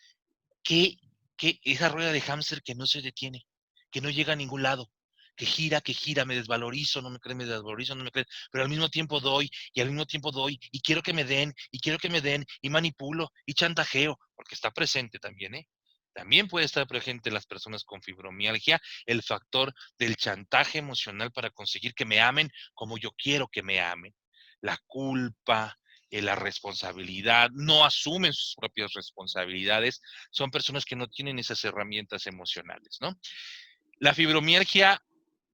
Speaker 1: ¿qué que esa rueda de hámster que no se detiene, que no llega a ningún lado, que gira, me desvalorizo, no me creen, me desvalorizo, no me creen, pero al mismo tiempo doy, y al mismo tiempo doy, y quiero que me den, y quiero que me den, y manipulo, y chantajeo, porque está presente también, ¿eh? También puede estar presente en las personas con fibromialgia el factor del chantaje emocional para conseguir que me amen como yo quiero que me amen. La culpa, la responsabilidad, no asumen sus propias responsabilidades, son personas que no tienen esas herramientas emocionales, ¿no? La fibromialgia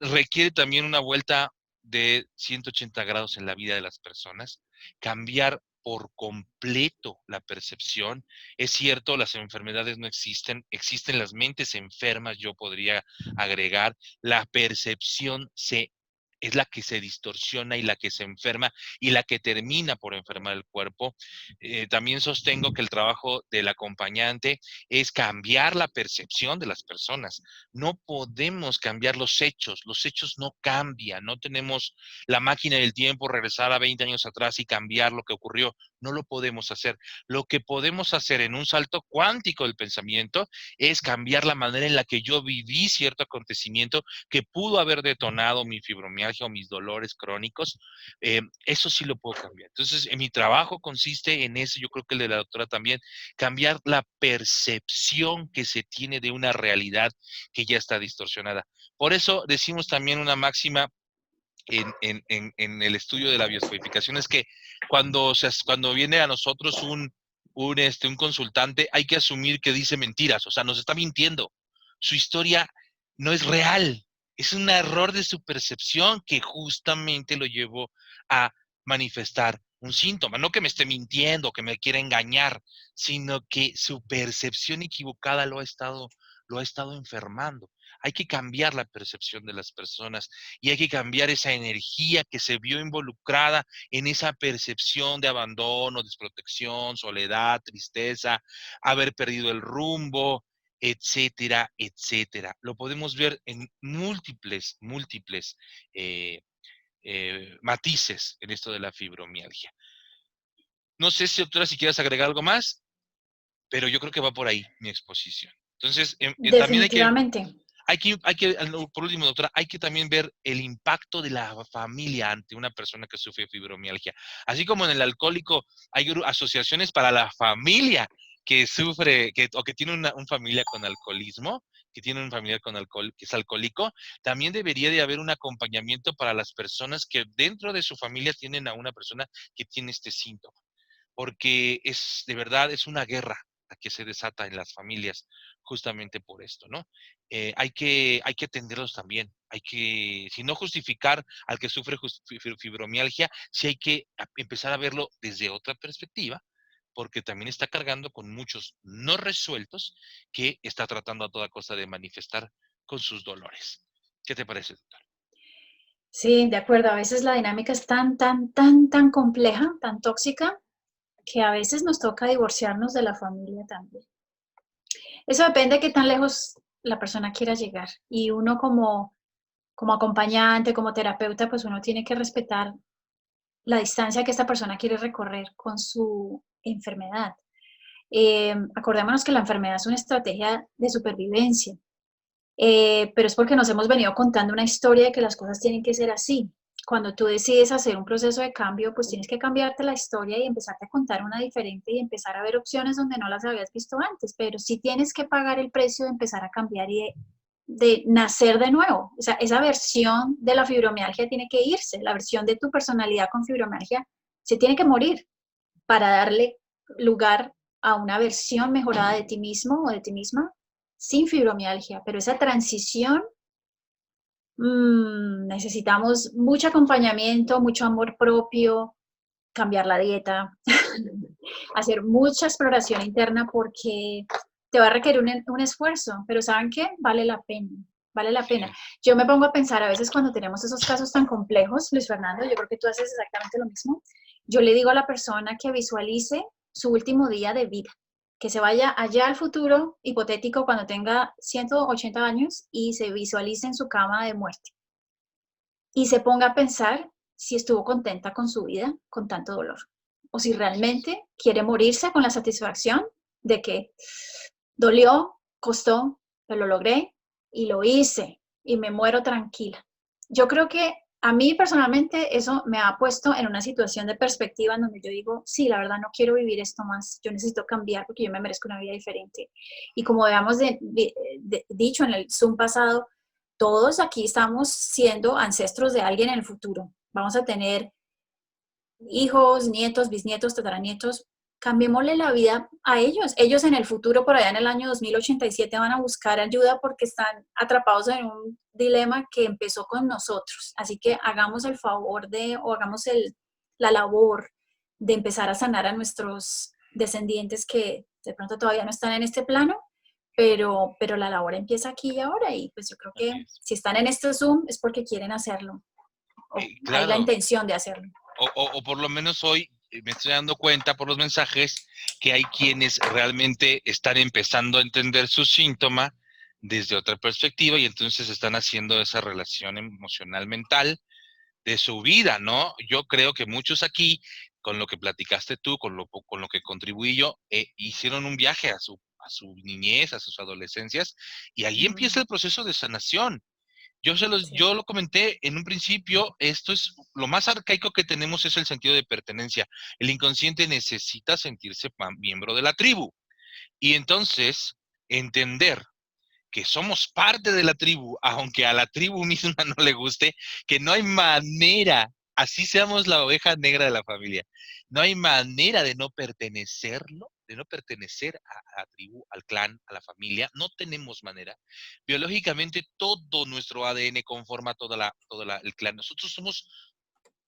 Speaker 1: requiere también una vuelta de 180 grados en la vida de las personas, cambiar por completo la percepción. Es cierto, las enfermedades no existen, existen las mentes enfermas, yo podría agregar, la percepción es la que se distorsiona y la que se enferma y la que termina por enfermar el cuerpo. También sostengo que el trabajo del acompañante es cambiar la percepción de las personas. No podemos cambiar los hechos no cambian, no tenemos la máquina del tiempo, regresar a 20 años atrás y cambiar lo que ocurrió, no lo podemos hacer. Lo que podemos hacer en un salto cuántico del pensamiento es cambiar la manera en la que yo viví cierto acontecimiento que pudo haber detonado mi fibromialgia o mis dolores crónicos. Eso sí lo puedo cambiar. Entonces, en mi trabajo consiste en eso, yo creo que el de la doctora también, cambiar la percepción que se tiene de una realidad que ya está distorsionada. Por eso decimos también una máxima en el estudio de la bioscodificación, es que cuando viene a nosotros un consultante, hay que asumir que dice mentiras, o sea, nos está mintiendo. Su historia no es real, es un error de su percepción que justamente lo llevó a manifestar un síntoma. No que me esté mintiendo, que me quiera engañar, sino que su percepción equivocada lo ha estado enfermando. Hay que cambiar la percepción de las personas y hay que cambiar esa energía que se vio involucrada en esa percepción de abandono, desprotección, soledad, tristeza, haber perdido el rumbo, etcétera, etcétera. Lo podemos ver en múltiples eh, matices en esto de la fibromialgia. No sé si, doctora, si quieres agregar algo más, pero yo creo que va por ahí mi exposición. Entonces, también
Speaker 2: Definitivamente.
Speaker 1: por último, doctora, hay que también ver el impacto de la familia ante una persona que sufre fibromialgia. Así como en el alcohólico hay asociaciones para la familia que sufre o que tiene una familia con alcoholismo, que tiene un familiar con alcohol, que es alcohólico, también debería de haber un acompañamiento para las personas que dentro de su familia tienen a una persona que tiene este síntoma, porque de verdad, es una guerra la que se desata en las familias justamente por esto, ¿no? Hay que atenderlos también, si no justificar al que sufre fibromialgia, sí hay que empezar a verlo desde otra perspectiva, porque también está cargando con muchos no resueltos que está tratando a toda costa de manifestar con sus dolores. ¿Qué te parece, doctor?
Speaker 2: Sí, de acuerdo. A veces la dinámica es tan compleja, tan tóxica, que a veces nos toca divorciarnos de la familia también. Eso depende de qué tan lejos la persona quiera llegar. Y uno como acompañante, como terapeuta, pues uno tiene que respetar la distancia que esta persona quiere recorrer con su enfermedad. Acordémonos que la enfermedad es una estrategia de supervivencia. pero es porque nos hemos venido contando una historia de que las cosas tienen que ser así. Cuando tú decides hacer un proceso de cambio, pues tienes que cambiarte la historia y empezarte a contar una diferente y empezar a ver opciones donde no las habías visto antes, pero sí tienes que pagar el precio de empezar a cambiar y de nacer de nuevo. O sea, esa versión de la fibromialgia tiene que irse, la versión de tu personalidad con fibromialgia se tiene que morir para darle lugar a una versión mejorada de ti mismo o de ti misma sin fibromialgia. Pero esa transición necesitamos mucho acompañamiento, mucho amor propio, cambiar la dieta, hacer mucha exploración interna porque te va a requerir un esfuerzo, pero ¿saben qué? Vale la pena, vale la pena.
Speaker 1: Sí,
Speaker 2: Yo me pongo a pensar a veces cuando tenemos esos casos tan complejos, Luis Fernando, yo creo que tú haces exactamente lo mismo. Yo le digo a la persona que visualice su último día de vida, que se vaya allá al futuro hipotético cuando tenga 180 años y se visualice en su cama de muerte y se ponga a pensar si estuvo contenta con su vida con tanto dolor o si realmente quiere morirse con la satisfacción de que dolió, costó, pero lo logré y lo hice y me muero tranquila. Yo creo que a mí personalmente eso me ha puesto en una situación de perspectiva en donde yo digo, sí, la verdad no quiero vivir esto más, yo necesito cambiar porque yo me merezco una vida diferente. Y como habíamos dicho en el Zoom pasado, todos aquí estamos siendo ancestros de alguien en el futuro. Vamos a tener hijos, nietos, bisnietos, tataranietos. Cambiémosle la vida a ellos. Ellos en el futuro, por allá en el año 2087, van a buscar ayuda porque están atrapados en un dilema que empezó con nosotros. Así que hagamos el favor o hagamos la labor de empezar a sanar a nuestros descendientes que de pronto todavía no están en este plano, pero la labor empieza aquí y ahora y pues yo creo que
Speaker 1: así es.
Speaker 2: si están en este Zoom es porque quieren hacerlo o hay la
Speaker 1: Claro,
Speaker 2: intención de hacerlo.
Speaker 1: o por lo menos hoy me estoy dando cuenta por los mensajes que hay quienes realmente están empezando a entender su síntoma desde otra perspectiva y entonces están haciendo esa relación emocional mental de su vida, ¿no? Yo creo que muchos aquí, con lo que platicaste tú, con lo que contribuí yo, hicieron un viaje a su niñez, a sus adolescencias, y ahí empieza el proceso de sanación.
Speaker 2: Sí.
Speaker 1: Yo lo comenté en un principio, esto es lo más arcaico que tenemos es el sentido de pertenencia. El inconsciente necesita sentirse miembro de la tribu. Y entonces, entender que somos parte de la tribu, aunque a la tribu misma no le guste, que no hay manera, así seamos la oveja negra de la familia, no hay manera de no pertenecerlo, de no pertenecer a la tribu, al clan, a la familia, no tenemos manera. Biológicamente todo nuestro ADN conforma el clan. Nosotros somos,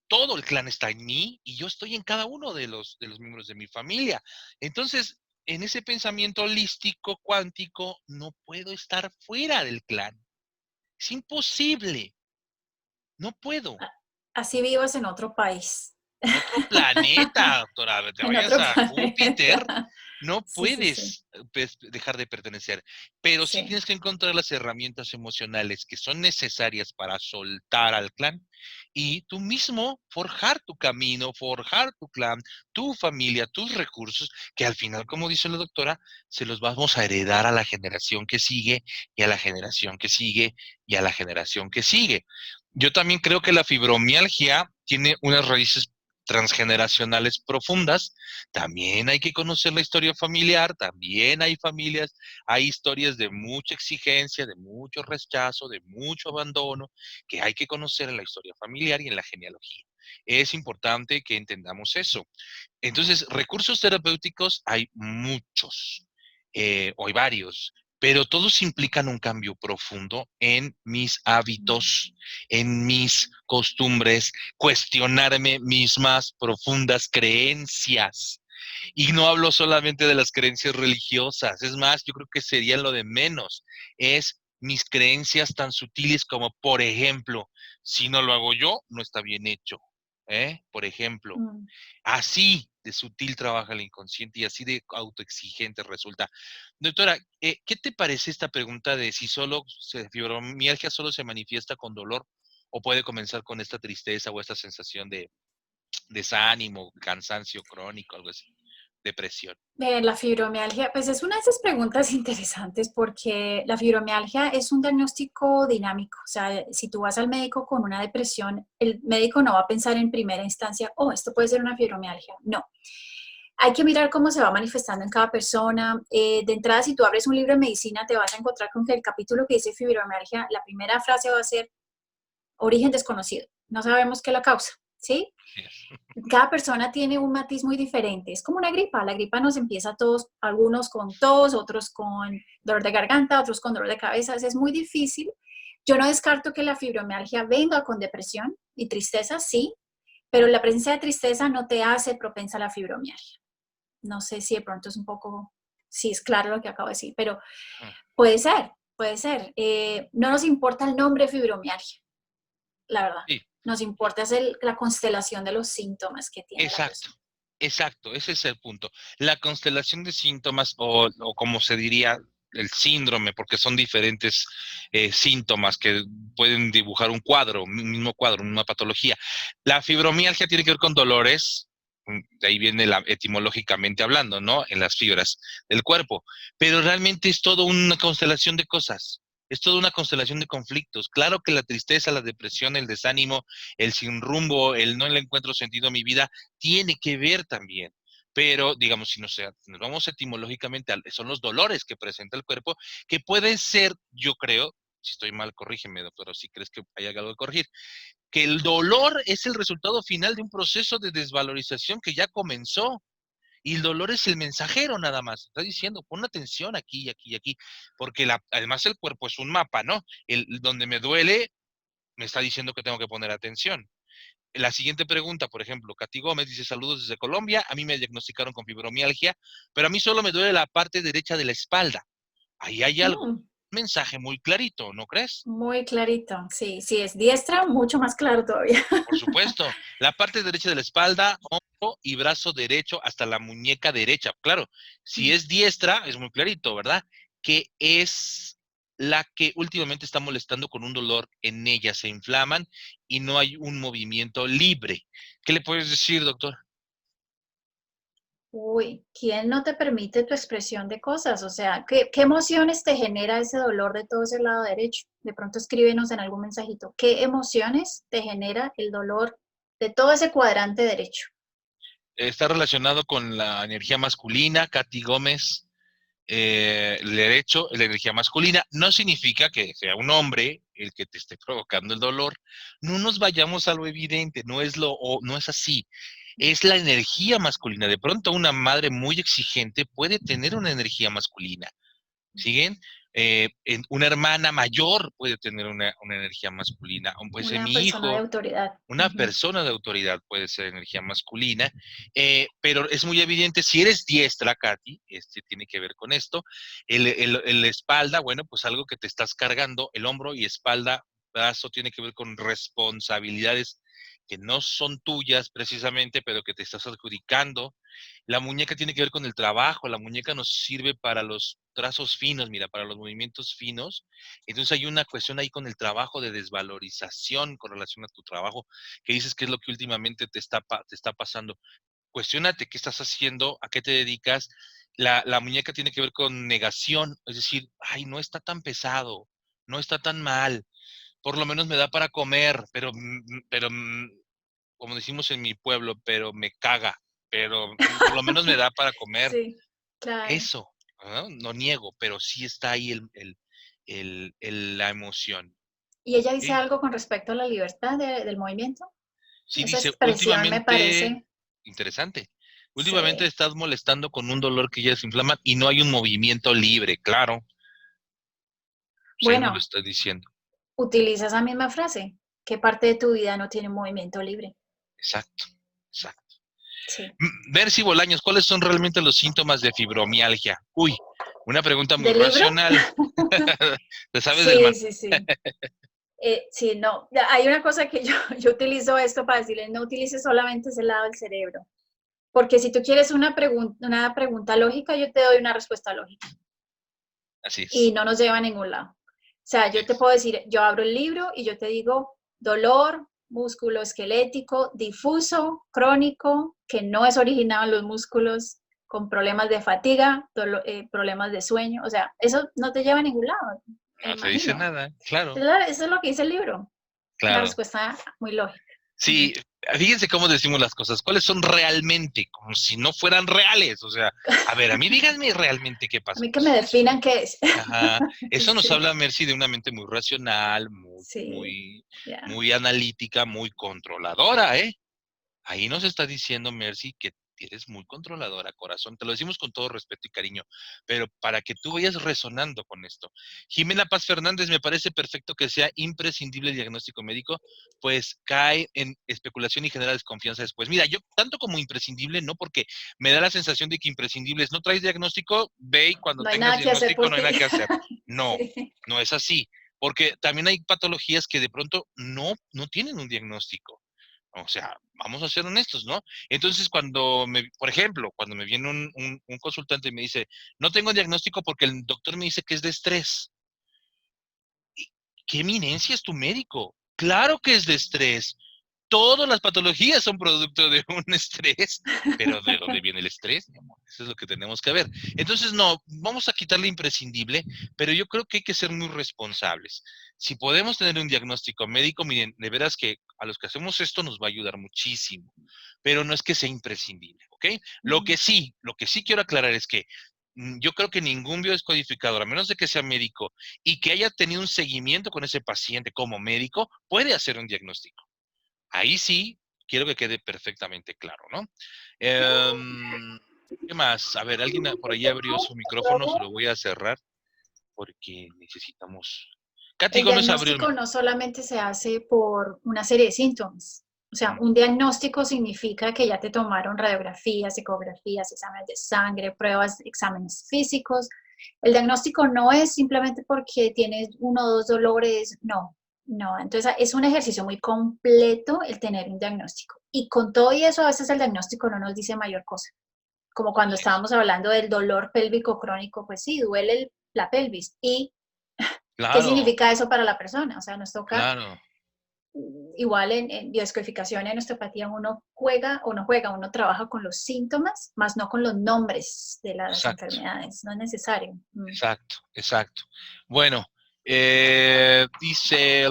Speaker 1: todo el clan está en mí y yo estoy en cada uno de los miembros de mi familia. Entonces, en ese pensamiento holístico, cuántico, no puedo estar fuera del clan. Es imposible. No puedo.
Speaker 2: Así vivas en otro país.
Speaker 1: En otro planeta, doctora, te
Speaker 2: En
Speaker 1: vayas
Speaker 2: otro
Speaker 1: a Júpiter,
Speaker 2: planeta.
Speaker 1: no
Speaker 2: Sí, sí, sí.
Speaker 1: puedes dejar de pertenecer, pero sí
Speaker 2: Sí.
Speaker 1: tienes que encontrar las herramientas emocionales que son necesarias para soltar al clan y tú mismo forjar tu camino, forjar tu clan, tu familia, tus recursos, que al final, como dice la doctora, se los vamos a heredar a la generación que sigue y a la generación que sigue y a la generación que sigue. Yo también creo que la fibromialgia tiene unas raíces transgeneracionales profundas. También hay que conocer la historia familiar, también hay familias, hay historias de mucha exigencia, de mucho rechazo, de mucho abandono, que hay que conocer en la historia familiar y en la genealogía. Es importante que entendamos eso. Entonces, recursos terapéuticos hay muchos, o hay varios, pero todos implican un cambio profundo en mis hábitos, en mis costumbres, cuestionarme mis más profundas creencias. Y no hablo solamente de las creencias religiosas, es más, yo creo que sería lo de menos, es mis creencias tan sutiles como, por ejemplo, si no lo hago yo, no está bien hecho. Por ejemplo,
Speaker 2: Mm.
Speaker 1: así de sutil trabaja el inconsciente y así de autoexigente resulta. Doctora, ¿qué te parece esta pregunta de si fibromialgia solo se manifiesta con dolor o puede comenzar con esta tristeza o esta sensación de desánimo, cansancio crónico, algo así? depresión?
Speaker 2: La fibromialgia, pues es una de esas preguntas interesantes porque la fibromialgia es un diagnóstico dinámico. O sea, si tú vas al médico con una depresión, el médico no va a pensar en primera instancia, oh, esto puede ser una fibromialgia. No. Hay que mirar cómo se va manifestando en cada persona. De entrada, si tú abres un libro de medicina, te vas a encontrar con que el capítulo que dice fibromialgia, la primera frase va a ser origen desconocido. No sabemos qué la causa, ¿sí?
Speaker 1: Así es.
Speaker 2: Cada persona tiene un matiz muy diferente. Es como una gripa. La gripa nos empieza a todos, algunos con tos, otros con dolor de garganta, otros con dolor de cabeza. Es muy difícil. Yo no descarto que la fibromialgia venga con depresión y tristeza, sí, pero la presencia de tristeza no te hace propensa a la fibromialgia. No sé si de pronto es un poco, si es claro lo que acabo de decir, pero
Speaker 1: Ujú.
Speaker 2: puede ser, puede ser. No nos importa el nombre fibromialgia, la verdad.
Speaker 1: Sí,
Speaker 2: Nos importa es la constelación de los síntomas que tiene la
Speaker 1: exacto,
Speaker 2: persona.
Speaker 1: exacto, ese es el punto. La constelación de síntomas o como se diría, el síndrome, porque son diferentes síntomas que pueden dibujar un cuadro, un mismo cuadro, una patología. La fibromialgia tiene que ver con dolores, de ahí viene etimológicamente hablando, ¿no? En las fibras del cuerpo, pero realmente es todo una constelación de cosas. Es toda una constelación de conflictos. Claro que la tristeza, la depresión, el desánimo, el sin rumbo, el no le encuentro sentido a mi vida, tiene que ver también. Pero, digamos, si nos vamos etimológicamente, son los dolores que presenta el cuerpo, que pueden ser, yo creo, si estoy mal, corrígeme, doctor, si crees que hay algo que corregir, que el dolor es el resultado final de un proceso de desvalorización que ya comenzó. Y el dolor es el mensajero nada más. Está diciendo, pon atención aquí y aquí y aquí. Porque además el cuerpo es un mapa, ¿no? Donde me duele, me está diciendo que tengo que poner atención. La siguiente pregunta, por ejemplo, Katy Gómez dice, saludos desde Colombia, a mí me diagnosticaron con fibromialgia, pero a mí solo me duele la parte derecha de la espalda. Ahí hay algo,
Speaker 2: Mm,
Speaker 1: un mensaje muy clarito, ¿no crees?
Speaker 2: muy clarito, sí, si es diestra, mucho más claro todavía.
Speaker 1: Por supuesto, la parte derecha de la espalda, hombro y brazo derecho hasta la muñeca derecha. Claro, si es diestra, es muy clarito, ¿verdad? Que es la que últimamente está molestando con un dolor en ella, se inflaman y no hay un movimiento libre. ¿Qué le puedes decir, doctor?
Speaker 2: Uy, ¿quién no te permite tu expresión de cosas? O sea, ¿qué emociones te genera ese dolor de todo ese lado derecho? De pronto escríbenos en algún mensajito. ¿Qué emociones te genera el dolor de todo ese cuadrante derecho?
Speaker 1: Está relacionado con la energía masculina, Katy Gómez, el derecho, la energía masculina. No significa que sea un hombre el que te esté provocando el dolor. No nos vayamos a lo evidente, no es así. Es la energía masculina. De pronto una madre muy exigente puede tener una energía masculina. ¿Siguen? Una hermana mayor puede tener una energía masculina. Puede ser
Speaker 2: Una
Speaker 1: mi
Speaker 2: persona de
Speaker 1: hijo,
Speaker 2: autoridad.
Speaker 1: una
Speaker 2: Ujú.
Speaker 1: persona de autoridad puede ser energía masculina, pero es muy evidente, si eres diestra, Katy, tiene que ver con esto, el espalda, bueno, pues algo que te estás cargando, el hombro y espalda, brazo, tiene que ver con responsabilidades que no son tuyas precisamente, pero que te estás adjudicando. La muñeca tiene que ver con el trabajo, la muñeca nos sirve para los trazos finos, mira, para los movimientos finos. Entonces hay una cuestión ahí con el trabajo de desvalorización con relación a tu trabajo, que dices que es lo que últimamente te está pasando. Cuestiónate qué estás haciendo, a qué te dedicas. La muñeca tiene que ver con negación, es decir, ay, no está tan pesado, no está tan mal, por lo menos me da para comer, pero como decimos en mi pueblo, pero me caga, pero por lo menos me da para comer.
Speaker 2: Sí, claro.
Speaker 1: Eso, ¿no? No niego, pero sí está ahí la emoción.
Speaker 2: ¿Y ella dice
Speaker 1: ¿Sí?
Speaker 2: algo con respecto a la libertad del movimiento?
Speaker 1: Sí,
Speaker 2: Esa
Speaker 1: dice,
Speaker 2: expresión me
Speaker 1: últimamente,
Speaker 2: parece,
Speaker 1: interesante, últimamente
Speaker 2: sí.
Speaker 1: estás molestando con un dolor que ya se inflama y no hay un movimiento libre, claro, pues ahí no lo
Speaker 2: Bueno,
Speaker 1: está diciendo.
Speaker 2: utiliza esa misma frase. ¿Qué parte de tu vida no tiene un movimiento libre?
Speaker 1: Exacto, exacto.
Speaker 2: Sí.
Speaker 1: Bercy Bolaños, ¿cuáles son realmente los síntomas de fibromialgia? Uy, una pregunta muy
Speaker 2: ¿Del libro?
Speaker 1: racional. ¿Te sabes del
Speaker 2: Sí, sí, sí. Sí, no. Hay una cosa que yo, yo utilizo esto para decirle, no utilices solamente ese lado del cerebro. Porque si tú quieres una pregunta lógica, yo te doy una respuesta lógica.
Speaker 1: Así
Speaker 2: Y
Speaker 1: es,
Speaker 2: no nos lleva a ningún lado. O sea,
Speaker 1: así
Speaker 2: yo te
Speaker 1: es.
Speaker 2: puedo decir, yo abro el libro y yo te digo dolor músculo esquelético, difuso, crónico, que no es originado en los músculos, con problemas de fatiga, problemas de sueño, o sea, eso no te lleva a ningún lado, me
Speaker 1: No te dice
Speaker 2: imagino.
Speaker 1: nada, claro,
Speaker 2: Eso es lo que dice el libro. Una
Speaker 1: claro.
Speaker 2: respuesta muy lógica.
Speaker 1: Sí, fíjense cómo decimos las cosas, cuáles son realmente, como si no fueran reales. O sea, a ver, a mí díganme realmente qué
Speaker 2: A
Speaker 1: pasa.
Speaker 2: mí que me
Speaker 1: Pues eso,
Speaker 2: definan qué es.
Speaker 1: ajá, eso nos
Speaker 2: Sí,
Speaker 1: habla, Mercy, de una mente muy racional,
Speaker 2: sí, ya.
Speaker 1: muy analítica, muy controladora, ¿eh? Ahí nos está diciendo Mercy que eres muy controladora, corazón. Te lo decimos con todo respeto y cariño, pero para que tú vayas resonando con esto. Jimena Paz Fernández, me parece perfecto que sea imprescindible el diagnóstico médico, pues cae en especulación y genera desconfianza después. Mira, yo tanto como imprescindible, no, porque me da la sensación de que imprescindible es no traes diagnóstico, ve y cuando
Speaker 2: No hay
Speaker 1: tengas
Speaker 2: nada que hacer
Speaker 1: diagnóstico
Speaker 2: por
Speaker 1: no hay
Speaker 2: ti.
Speaker 1: nada que hacer. No,
Speaker 2: Sí.
Speaker 1: no es así, porque también hay patologías que de pronto no tienen un diagnóstico. O sea, vamos a ser honestos, ¿no? Entonces, por ejemplo, cuando me viene un consultante y me dice, no tengo diagnóstico porque el doctor me dice que es de estrés. ¿Qué eminencia es tu médico? Claro que es de estrés. Todas las patologías son producto de un estrés, pero ¿de dónde viene el estrés, mi amor? Eso es lo que tenemos que ver. Entonces, no, vamos a quitarle imprescindible, pero yo creo que hay que ser muy responsables. Si podemos tener un diagnóstico médico, miren, de veras que a los que hacemos esto nos va a ayudar muchísimo, pero no es que sea imprescindible, ¿ok? Lo que sí quiero aclarar es que yo creo que ningún biodescodificador, a menos de que sea médico y que haya tenido un seguimiento con ese paciente como médico, puede hacer un diagnóstico. Ahí sí, quiero que quede perfectamente claro, ¿no? ¿Qué más? A ver, alguien por ahí abrió su micrófono, se lo voy a cerrar porque necesitamos. Katy
Speaker 2: El
Speaker 1: Gómez abrió el
Speaker 2: diagnóstico
Speaker 1: micrófono.
Speaker 2: no solamente se hace por una serie de síntomas. O sea, un diagnóstico significa que ya te tomaron radiografías, ecografías, exámenes de sangre, pruebas, exámenes físicos. El diagnóstico no es simplemente porque tienes uno o dos dolores, no, no. Entonces es un ejercicio muy completo el tener un diagnóstico. Y con todo y eso, a veces el diagnóstico no nos dice mayor cosa. Como cuando estábamos hablando del dolor pélvico crónico, pues sí, duele la pelvis. ¿Y qué
Speaker 1: Claro,
Speaker 2: significa eso para la persona? O sea, nos toca,
Speaker 1: claro,
Speaker 2: igual en biodescodificación, en osteopatía, uno juega o no juega, uno trabaja con los síntomas, más no con los nombres de las
Speaker 1: exacto,
Speaker 2: enfermedades. No es necesario.
Speaker 1: exacto, exacto. Bueno, dice,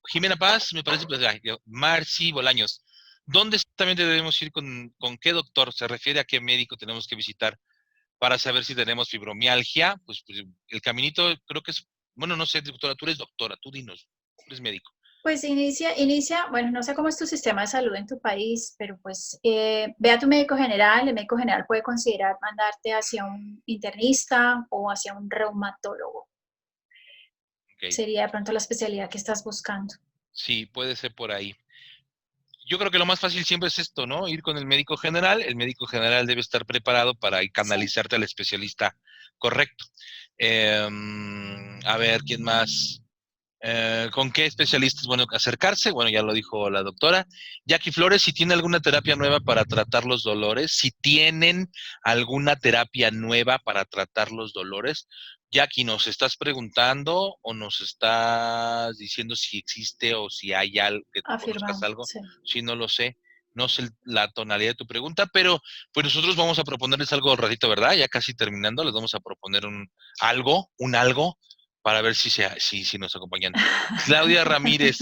Speaker 1: Jimena Paz, me parece, pues, Marci Bolaños. ¿Dónde exactamente debemos ir con qué doctor? ¿Se refiere a qué médico tenemos que visitar para saber si tenemos fibromialgia? Pues el caminito creo que es, bueno, no sé, doctora, tú eres doctora, tú dinos, tú eres médico.
Speaker 2: Pues inicia, bueno, no sé cómo es tu sistema de salud en tu país, pero pues ve a tu médico general, el médico general puede considerar mandarte hacia un internista o hacia un reumatólogo.
Speaker 1: Ok,
Speaker 2: Sería de pronto la especialidad que estás buscando.
Speaker 1: sí, puede ser por ahí. Yo creo que lo más fácil siempre es esto, ¿no? Ir con el médico general. El médico general debe estar preparado para
Speaker 2: Sí.
Speaker 1: canalizarte al especialista correcto. A ver, ¿quién más? ¿Con qué especialistas? Bueno, acercarse, bueno, ya lo dijo la doctora. Jackie Flores, si tiene alguna terapia nueva para tratar los dolores, si tienen alguna terapia nueva para tratar los dolores. Jackie, ¿nos estás preguntando o nos estás diciendo si existe o si hay algo, que tú conozcas
Speaker 2: Afirmando,
Speaker 1: algo?
Speaker 2: sí.
Speaker 1: Si no lo sé, no sé la tonalidad de tu pregunta, pero pues nosotros vamos a proponerles algo ratito, ¿verdad? Ya casi terminando, les vamos a proponer un algo para ver si nos acompañan. Claudia Ramírez,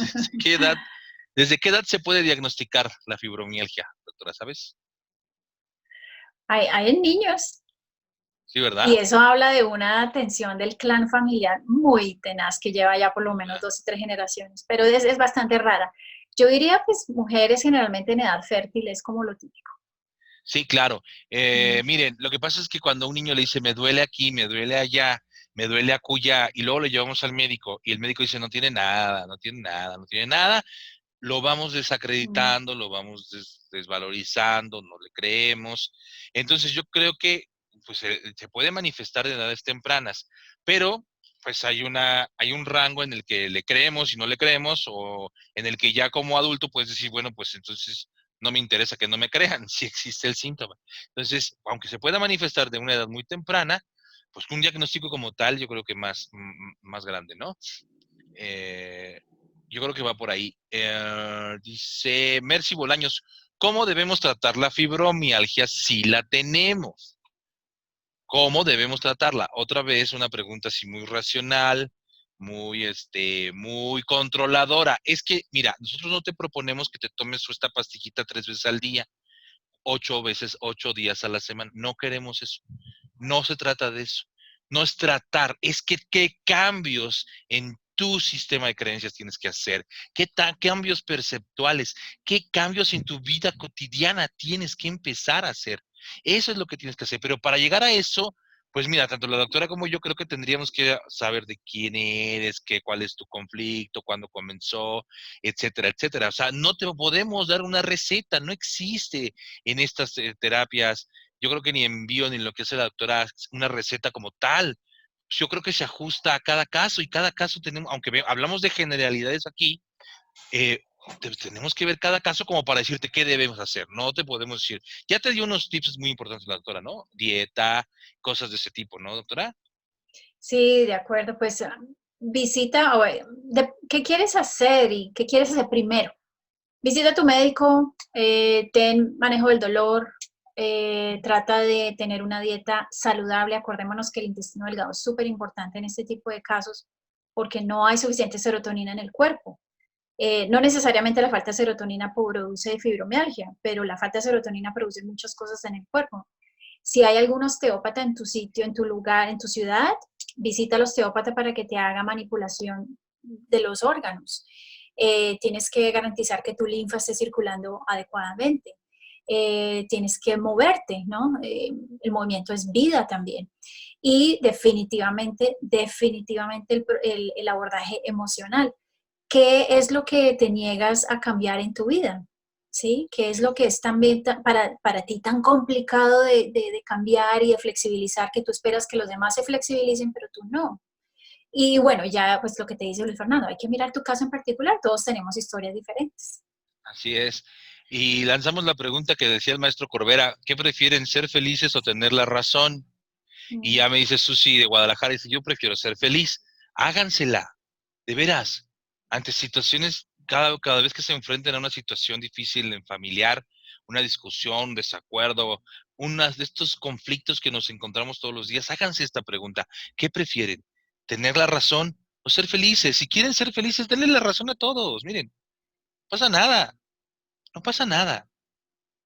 Speaker 1: ¿desde qué edad se puede diagnosticar la fibromialgia, doctora, sabes?
Speaker 2: Hay en niños,
Speaker 1: Sí, ¿verdad?
Speaker 2: y eso habla de una atención del clan familiar muy tenaz que lleva ya por lo menos
Speaker 1: ¿Verdad?
Speaker 2: 2 y 3 generaciones, pero es bastante rara. Yo diría, pues, mujeres generalmente en edad fértil es como lo típico.
Speaker 1: Sí, claro.
Speaker 2: Mm,
Speaker 1: Miren, lo que pasa es que cuando a un niño le dice, me duele aquí, me duele allá, me duele acullá, y luego le llevamos al médico, y el médico dice, no tiene nada, no tiene nada, no tiene nada, lo vamos
Speaker 2: mm,
Speaker 1: desacreditando, lo vamos desvalorizando, no le creemos. Entonces yo creo que pues, se puede manifestar de edades tempranas, pero pues hay un rango en el que le creemos y no le creemos, o en el que ya como adulto puedes decir, bueno, pues entonces no me interesa que no me crean si existe el síntoma. Entonces, aunque se pueda manifestar de una edad muy temprana, pues un diagnóstico como tal, yo creo que más grande, ¿no? Eh, yo creo que va por ahí. Dice Mercy Bolaños, ¿Cómo debemos tratar la fibromialgia si la tenemos? ¿Cómo debemos tratarla? Otra vez una pregunta así muy racional, muy controladora. Es que, mira, nosotros no te proponemos que te tomes esta pastillita 3 veces al día, 8 veces, 8 días a la semana. No queremos eso. No se trata de eso. No es tratar, es que qué cambios en tu sistema de creencias tienes que hacer, cambios perceptuales, qué cambios en tu vida cotidiana tienes que empezar a hacer. Eso es lo que tienes que hacer. Pero para llegar a eso, pues mira, tanto la doctora como yo creo que tendríamos que saber de quién eres, cuál es tu conflicto, cuándo comenzó, etcétera, etcétera. O sea, no te podemos dar una receta, no existe en estas terapias. Yo creo que ni envío ni lo que hace la doctora una receta como tal. Yo creo que se ajusta a cada caso y cada caso tenemos, aunque hablamos de generalidades aquí, eh, tenemos que ver cada caso como para decirte qué debemos hacer. No te podemos decir, ya te dio unos tips muy importantes la doctora, ¿no? Dieta, cosas de ese tipo, ¿no, doctora?
Speaker 2: Sí, de acuerdo, pues visita, ¿qué quieres hacer y qué quieres hacer primero? Visita a tu médico, ten manejo del dolor, trata de tener una dieta saludable. Acordémonos que el intestino delgado es súper importante en este tipo de casos porque no hay suficiente serotonina en el cuerpo. No necesariamente la falta de serotonina produce fibromialgia, pero la falta de serotonina produce muchas cosas en el cuerpo. Si hay algún osteópata en tu sitio, en tu lugar, en tu ciudad, visita al osteópata para que te haga manipulación de los órganos. Tienes que garantizar que tu linfa esté circulando adecuadamente. Tienes que moverte, ¿no? El movimiento es vida también. Y definitivamente el abordaje emocional. ¿Qué es lo que te niegas a cambiar en tu vida? ¿Sí? ¿Qué es lo que es también para ti tan complicado de cambiar y de flexibilizar, que tú esperas que los demás se flexibilicen, pero tú no? Y bueno, ya pues lo que te dice Luis Fernando, hay que mirar tu caso en particular, todos tenemos historias diferentes.
Speaker 1: Así es. Y lanzamos la pregunta que decía el maestro Corbera, ¿qué prefieren, ser felices o tener la razón? Y
Speaker 2: Mm,
Speaker 1: ya me dice Susi de Guadalajara, dice, yo prefiero ser feliz. Hágansela, de veras. Ante situaciones, cada vez que se enfrenten a una situación difícil en familiar, una discusión, un desacuerdo, unas de estos conflictos que nos encontramos todos los días, háganse esta pregunta. ¿Qué prefieren? ¿Tener la razón o ser felices? Si quieren ser felices, denle la razón a todos. Miren, no pasa nada, no pasa nada.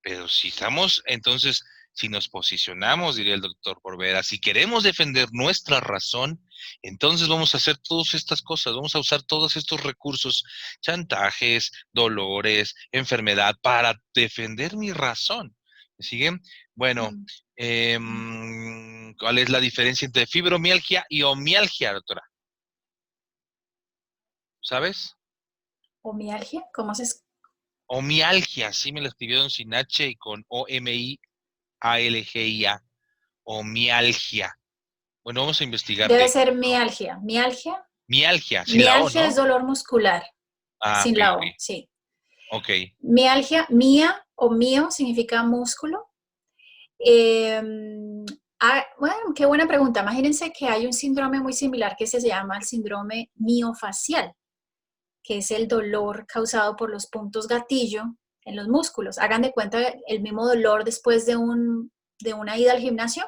Speaker 1: Pero si estamos, entonces, si nos posicionamos, diría el doctor Corbera, si queremos defender nuestra razón, entonces vamos a hacer todas estas cosas, vamos a usar todos estos recursos, chantajes, dolores, enfermedad, para defender mi razón. ¿Me siguen? Bueno,
Speaker 2: mm.
Speaker 1: ¿cuál es la diferencia entre fibromialgia y omialgia, doctora? ¿Sabes?
Speaker 2: ¿O mialgia? ¿Cómo se?
Speaker 1: Omialgia, sí me la escribieron sin H y con Omialgia, omialgia. Bueno, vamos a investigar
Speaker 2: Debe
Speaker 1: de
Speaker 2: ser mialgia. Mialgia.
Speaker 1: mialgia, sin la O,
Speaker 2: Mialgia es
Speaker 1: ¿no?
Speaker 2: dolor muscular,
Speaker 1: Ah,
Speaker 2: sin
Speaker 1: ok,
Speaker 2: la
Speaker 1: ok.
Speaker 2: O, sí.
Speaker 1: Ok.
Speaker 2: Mialgia, mía o mío significa músculo. Eh, bueno, qué buena pregunta. Imagínense que hay un síndrome muy similar que se llama el síndrome miofacial, que es el dolor causado por los puntos gatillo en los músculos. Hagan de cuenta el mismo dolor después de una ida al gimnasio.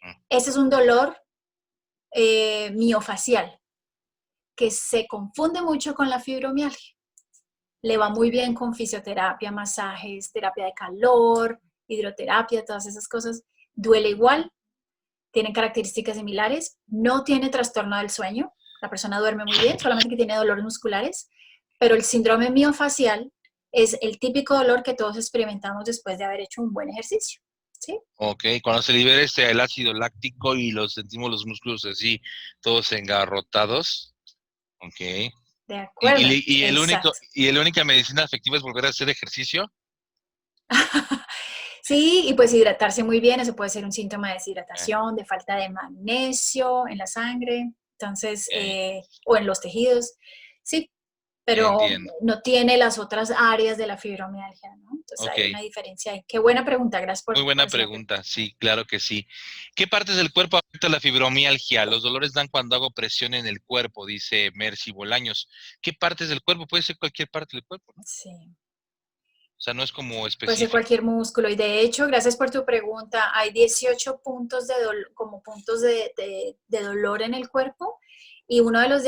Speaker 1: Mm.
Speaker 2: Ese es un dolor miofacial que se confunde mucho con la fibromialgia. Le va muy bien con fisioterapia, masajes, terapia de calor, hidroterapia, todas esas cosas. Duele igual, tienen características similares, no tiene trastorno del sueño, la persona duerme muy bien, solamente que tiene dolores musculares, pero el síndrome miofacial es el típico dolor que todos experimentamos después de haber hecho un buen ejercicio, ¿sí?
Speaker 1: Ok, cuando se libera el ácido láctico y los sentimos los músculos así, todos engarrotados. Ok.
Speaker 2: De acuerdo, exacto.
Speaker 1: Y la única medicina efectiva es volver a hacer ejercicio.
Speaker 2: Sí, y pues hidratarse muy bien, eso puede ser un síntoma de
Speaker 1: Eh,
Speaker 2: deshidratación, de falta de magnesio en la sangre, entonces,
Speaker 1: ok,
Speaker 2: o en los tejidos, sí, pero
Speaker 1: entiendo.
Speaker 2: no tiene las otras áreas de la fibromialgia, ¿no? Entonces
Speaker 1: Ok,
Speaker 2: hay una diferencia ahí. Qué buena pregunta, gracias
Speaker 1: muy
Speaker 2: por
Speaker 1: buena
Speaker 2: hacer la pregunta.
Speaker 1: pregunta. Sí, claro que sí. ¿Qué partes del cuerpo afecta la fibromialgia? Los dolores dan cuando hago presión en el cuerpo, dice Mercy Bolaños. ¿Qué partes del cuerpo? Puede ser cualquier parte del cuerpo, ¿no?
Speaker 2: Sí.
Speaker 1: O sea, no es como
Speaker 2: Puede ser
Speaker 1: específico.
Speaker 2: cualquier músculo. Y de hecho, gracias por tu pregunta, hay 18 puntos como puntos de dolor en el cuerpo. Y uno de los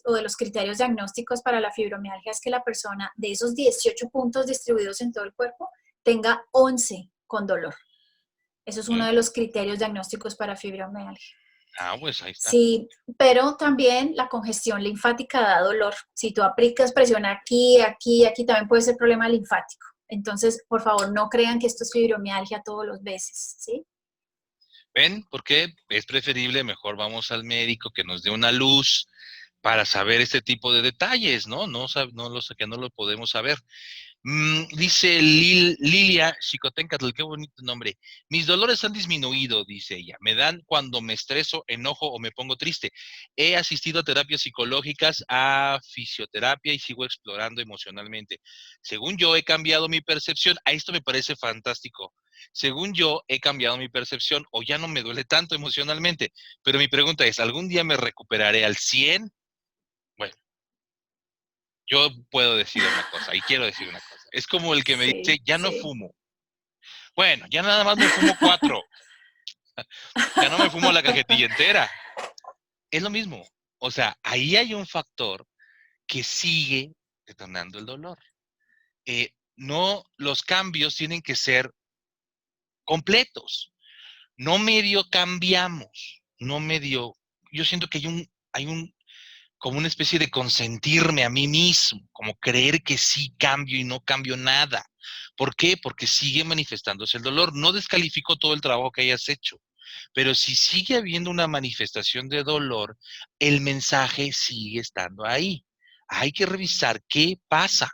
Speaker 2: o de los criterios diagnósticos para la fibromialgia es que la persona de esos 18 puntos distribuidos en todo el cuerpo tenga 11 con dolor. Eso es uno
Speaker 1: ¿Mm?
Speaker 2: de los criterios diagnósticos para fibromialgia.
Speaker 1: Ah, pues ahí está.
Speaker 2: Sí, pero también la congestión linfática da dolor. Si tú aplicas presión aquí, aquí, aquí, también puede ser problema linfático. Entonces, por favor, no crean que esto es fibromialgia todos los veces, ¿sí?
Speaker 1: ¿Ven? Porque es preferible, mejor vamos al médico que nos dé una luz para saber este tipo de detalles, ¿no? Que no lo podemos saber. Dice Lilia Xicoténcatl, qué bonito nombre. Mis dolores han disminuido, dice ella. Me dan cuando me estreso, enojo o me pongo triste. He asistido a terapias psicológicas, a fisioterapia y sigo explorando emocionalmente. Según yo, he cambiado mi percepción. A esto me parece fantástico. Según yo, he cambiado mi percepción o ya no me duele tanto emocionalmente. Pero mi pregunta es, ¿algún día me recuperaré al 100? Bueno, yo puedo decir una cosa y quiero decir una cosa. Es como el que me dice,
Speaker 2: Sí,
Speaker 1: ya no
Speaker 2: sí.
Speaker 1: fumo. Bueno, ya nada más me fumo 4. Ya no me fumo la cajetilla entera. Es lo mismo. O sea, ahí hay un factor que sigue detonando el dolor. No, los cambios tienen que ser completos. No medio cambiamos. No medio. Yo siento que como una especie de consentirme a mí mismo, como creer que sí cambio y no cambio nada. ¿Por qué? Porque sigue manifestándose el dolor. No descalifico todo el trabajo que hayas hecho, pero si sigue habiendo una manifestación de dolor, el mensaje sigue estando ahí. Hay que revisar qué pasa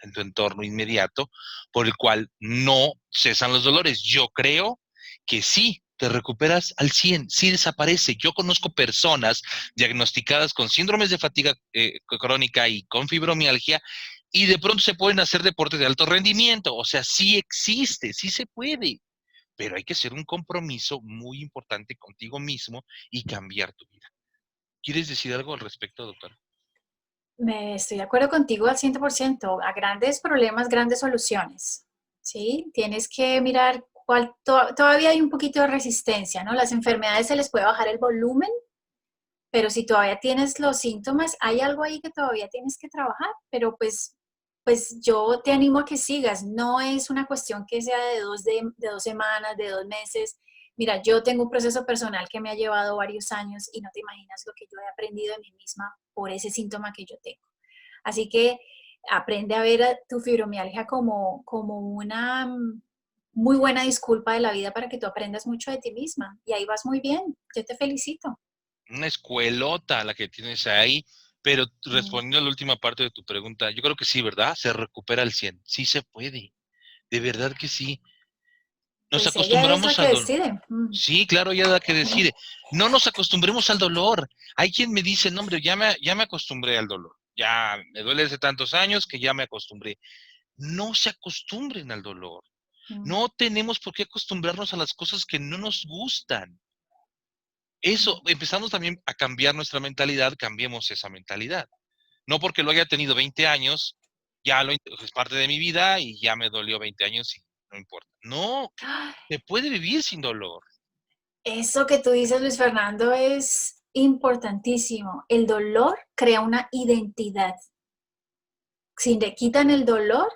Speaker 1: en tu entorno inmediato por el cual no cesan los dolores. Yo creo que sí, te recuperas al 100, sí desaparece. Yo conozco personas diagnosticadas con síndromes de fatiga crónica y con fibromialgia y de pronto se pueden hacer deportes de alto rendimiento. O sea, sí existe, sí se puede, pero hay que hacer un compromiso muy importante contigo mismo y cambiar tu vida. ¿Quieres decir algo al respecto, doctor?
Speaker 2: Me estoy de acuerdo contigo al 100%. A grandes problemas, grandes soluciones, ¿sí? Tienes que mirar todavía hay un poquito de resistencia, ¿no? Las enfermedades se les puede bajar el volumen, pero si todavía tienes los síntomas, hay algo ahí que todavía tienes que trabajar, pero pues yo te animo a que sigas. No es una cuestión que sea de 2 semanas, de 2 meses. Mira, yo tengo un proceso personal que me ha llevado varios años y no te imaginas lo que yo he aprendido de mí misma por ese síntoma que yo tengo. Así que aprende a ver a tu fibromialgia como una muy buena disculpa de la vida para que tú aprendas mucho de ti misma. Y ahí vas muy bien. Yo te felicito.
Speaker 1: Una escuelota la que tienes ahí, pero
Speaker 2: Mm.
Speaker 1: respondiendo a la última parte de tu pregunta, yo creo que sí, ¿verdad? Se recupera al 100. Sí se puede, de verdad que sí. Nos
Speaker 2: Pues ella es la
Speaker 1: acostumbramos
Speaker 2: que
Speaker 1: al dolor.
Speaker 2: decide.
Speaker 1: Sí, claro, ella es la que decide. No nos acostumbremos al dolor. Hay quien me dice, no, hombre, ya me acostumbré al dolor. Ya me duele hace tantos años que ya me acostumbré. No se acostumbren al dolor.
Speaker 2: Mm,
Speaker 1: No tenemos por qué acostumbrarnos a las cosas que no nos gustan. Eso, empezamos también a cambiar nuestra mentalidad, cambiemos esa mentalidad. No porque lo haya tenido 20 años, es parte de mi vida y ya me dolió 20 años y no importa. No, se puede vivir sin dolor.
Speaker 2: eso que tú dices, Luis Fernando, es importantísimo. El dolor crea una identidad. Si le quitan el dolor,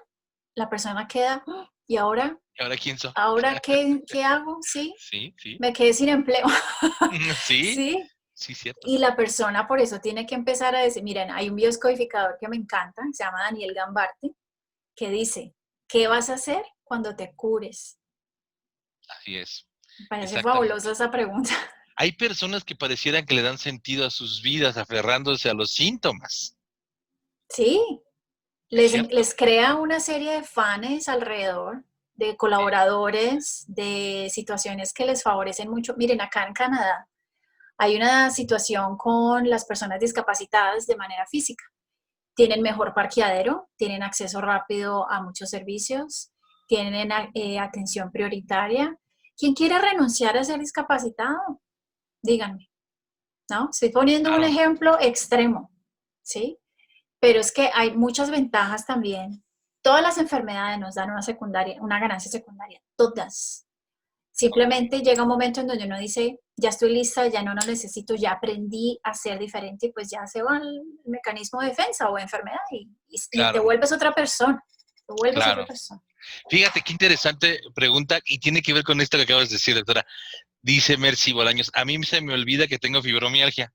Speaker 2: la persona queda, "Ah, ¿y ahora?
Speaker 1: ¿Y ahora quién soy?
Speaker 2: ¿Ahora qué hago? Sí,
Speaker 1: Sí, sí,
Speaker 2: me quedé sin empleo.
Speaker 1: sí,
Speaker 2: Sí,
Speaker 1: sí, cierto.
Speaker 2: y la persona por eso tiene que empezar a decir, miren, hay un bioscodificador que me encanta, se llama Daniel Gambarti, que dice, ¿qué vas a hacer cuando te cures?
Speaker 1: Así es,
Speaker 2: Me parece
Speaker 1: exactamente.
Speaker 2: fabulosa esa pregunta.
Speaker 1: Hay personas que parecieran que le dan sentido a sus vidas aferrándose a los síntomas.
Speaker 2: Sí,
Speaker 1: Es
Speaker 2: les
Speaker 1: cierto.
Speaker 2: crea una serie de fans alrededor, de
Speaker 1: Sí.
Speaker 2: colaboradores, de situaciones que les favorecen mucho. Miren, acá en Canadá hay una situación con las personas discapacitadas de manera física. Tienen mejor parqueadero, tienen acceso rápido a muchos servicios, tienen atención prioritaria. ¿Quién quiere renunciar a ser discapacitado? Díganme, ¿no? Estoy poniendo un
Speaker 1: Claro.
Speaker 2: ejemplo extremo, ¿sí? Pero es que hay muchas ventajas también. Todas las enfermedades nos dan una ganancia secundaria, todas. Simplemente llega un momento en donde uno dice, ya estoy lista, ya no lo necesito, ya aprendí a ser diferente y pues ya se va el mecanismo de defensa o enfermedad y te
Speaker 1: Claro,
Speaker 2: vuelves otra persona, te vuelves otra
Speaker 1: claro.
Speaker 2: persona.
Speaker 1: Fíjate, qué interesante pregunta y tiene que ver con esto que acabas de decir, doctora. Dice Mercy Bolaños, a mí se me olvida que tengo fibromialgia,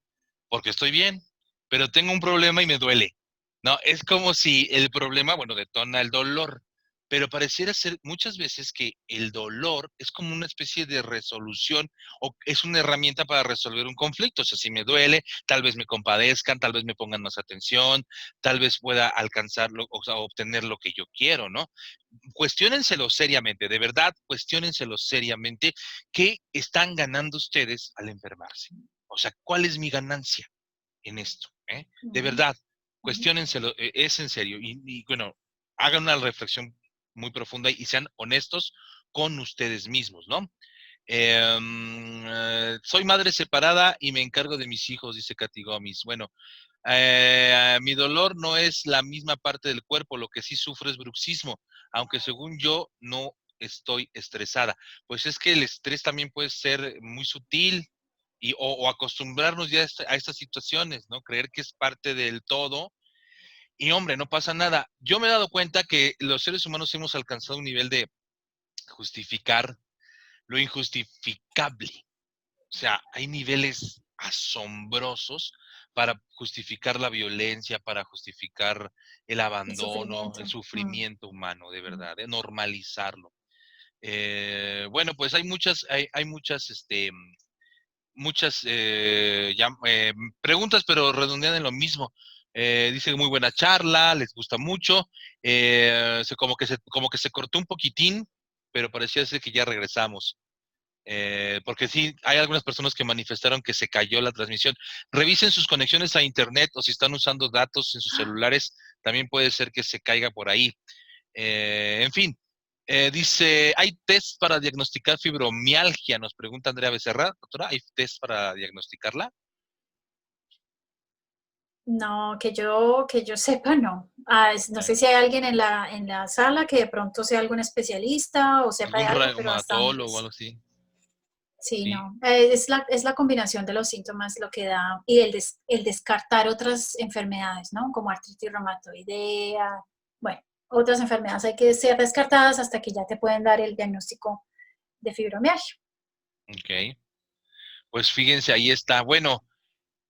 Speaker 1: porque estoy bien, pero tengo un problema y me duele. No, es como si el problema, bueno, detona el dolor, pero pareciera ser muchas veces que el dolor es como una especie de resolución o es una herramienta para resolver un conflicto. O sea, si me duele, tal vez me compadezcan, tal vez me pongan más atención, tal vez pueda alcanzarlo, o sea, obtener lo que yo quiero, ¿no? Cuestiónenselo seriamente, de verdad, cuestiónenselo seriamente, ¿qué están ganando ustedes al enfermarse? O sea, ¿cuál es mi ganancia en esto? De verdad, cuestiónenselo, es en serio. Y bueno, hagan una reflexión muy profunda y sean honestos con ustedes mismos, ¿no? Soy madre separada y me encargo de mis hijos, dice Katy Gómez. Bueno, mi dolor no es la misma parte del cuerpo, lo que sí sufro es bruxismo, aunque según yo no estoy estresada. Pues es que el estrés también puede ser muy sutil o acostumbrarnos ya a estas situaciones, ¿no? Creer que es parte del todo. Y hombre, no pasa nada. Yo me he dado cuenta que los seres humanos hemos alcanzado un nivel de justificar lo injustificable. O sea, hay niveles asombrosos para justificar la violencia, para justificar el
Speaker 2: El
Speaker 1: abandono, el
Speaker 2: sufrimiento.
Speaker 1: sufrimiento humano, de verdad, de normalizarlo. Bueno, pues hay muchas preguntas, pero redondean en lo mismo. Dice muy buena charla, les gusta mucho. Como que se cortó un poquitín, pero parecía ser que ya regresamos. Porque sí, hay algunas personas que manifestaron que se cayó la transmisión. Revisen sus conexiones a internet o si están usando datos en sus celulares, también puede ser que se caiga por ahí. En fin, dice, ¿hay test para diagnosticar fibromialgia? Nos pregunta Andrea Becerra. Doctora, ¿hay test para diagnosticarla?
Speaker 2: No, que yo sepa, no. No sé si hay alguien en la sala que de pronto sea algún especialista o sepa de
Speaker 1: ¿Algún
Speaker 2: algo, pero hasta donde
Speaker 1: reumatólogo o algo así?
Speaker 2: sí,
Speaker 1: Sí.
Speaker 2: no. Es la combinación de los síntomas lo que da y el descartar otras enfermedades, ¿no? Como artritis reumatoidea, bueno, otras enfermedades hay que ser descartadas hasta que ya te pueden dar el diagnóstico de fibromialgia.
Speaker 1: Ok. Pues fíjense, ahí está. Bueno,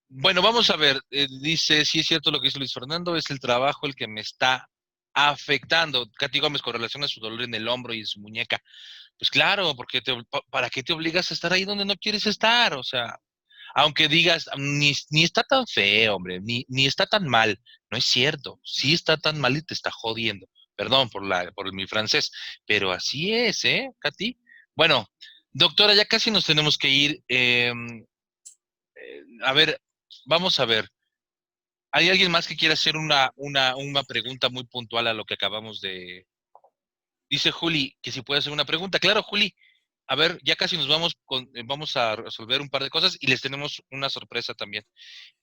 Speaker 1: vamos a ver. Dice, sí es cierto lo que dice Luis Fernando, es el trabajo el que me está afectando. Katy Gómez, con relación a su dolor en el hombro y en su muñeca. Pues claro, porque ¿para qué te obligas a estar ahí donde no quieres estar? O sea, aunque digas, ni está tan feo, hombre, ni está tan mal. No es cierto. Sí está tan mal y te está jodiendo. Perdón por mi francés, pero así es, ¿eh, Katy? Bueno, doctora, ya casi nos tenemos que ir. A ver, vamos a ver. ¿Hay alguien más que quiera hacer una pregunta muy puntual a lo que acabamos de... Dice Juli que si puede hacer una pregunta. Claro, Juli. A ver, ya casi nos vamos a resolver un par de cosas y les tenemos una sorpresa también.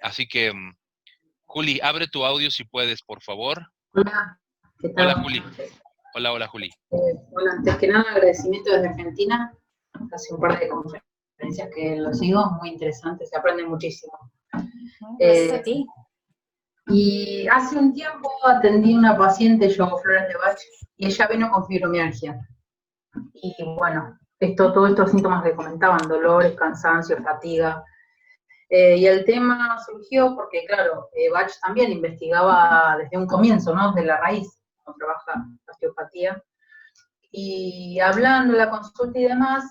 Speaker 1: Así que, Juli, abre tu audio si puedes, por favor.
Speaker 3: Hola, ¿qué tal?
Speaker 1: Hola,
Speaker 3: Buenas
Speaker 1: Juli.
Speaker 3: noches.
Speaker 1: Hola, Juli.
Speaker 3: Bueno, antes que nada, agradecimiento desde Argentina. Hace un par de conferencias que lo sigo, muy interesante, se aprende muchísimo.
Speaker 2: Gracias a ti.
Speaker 3: Y hace un tiempo atendí a una paciente, yo hago Flores de Bach, y ella vino con fibromialgia. Y bueno, todos estos síntomas que comentaban, dolores, cansancio, fatiga. Y el tema surgió porque, claro, Bach también investigaba desde un comienzo, ¿no? Desde la raíz, cuando trabaja la osteopatía. Y hablando de la consulta y demás,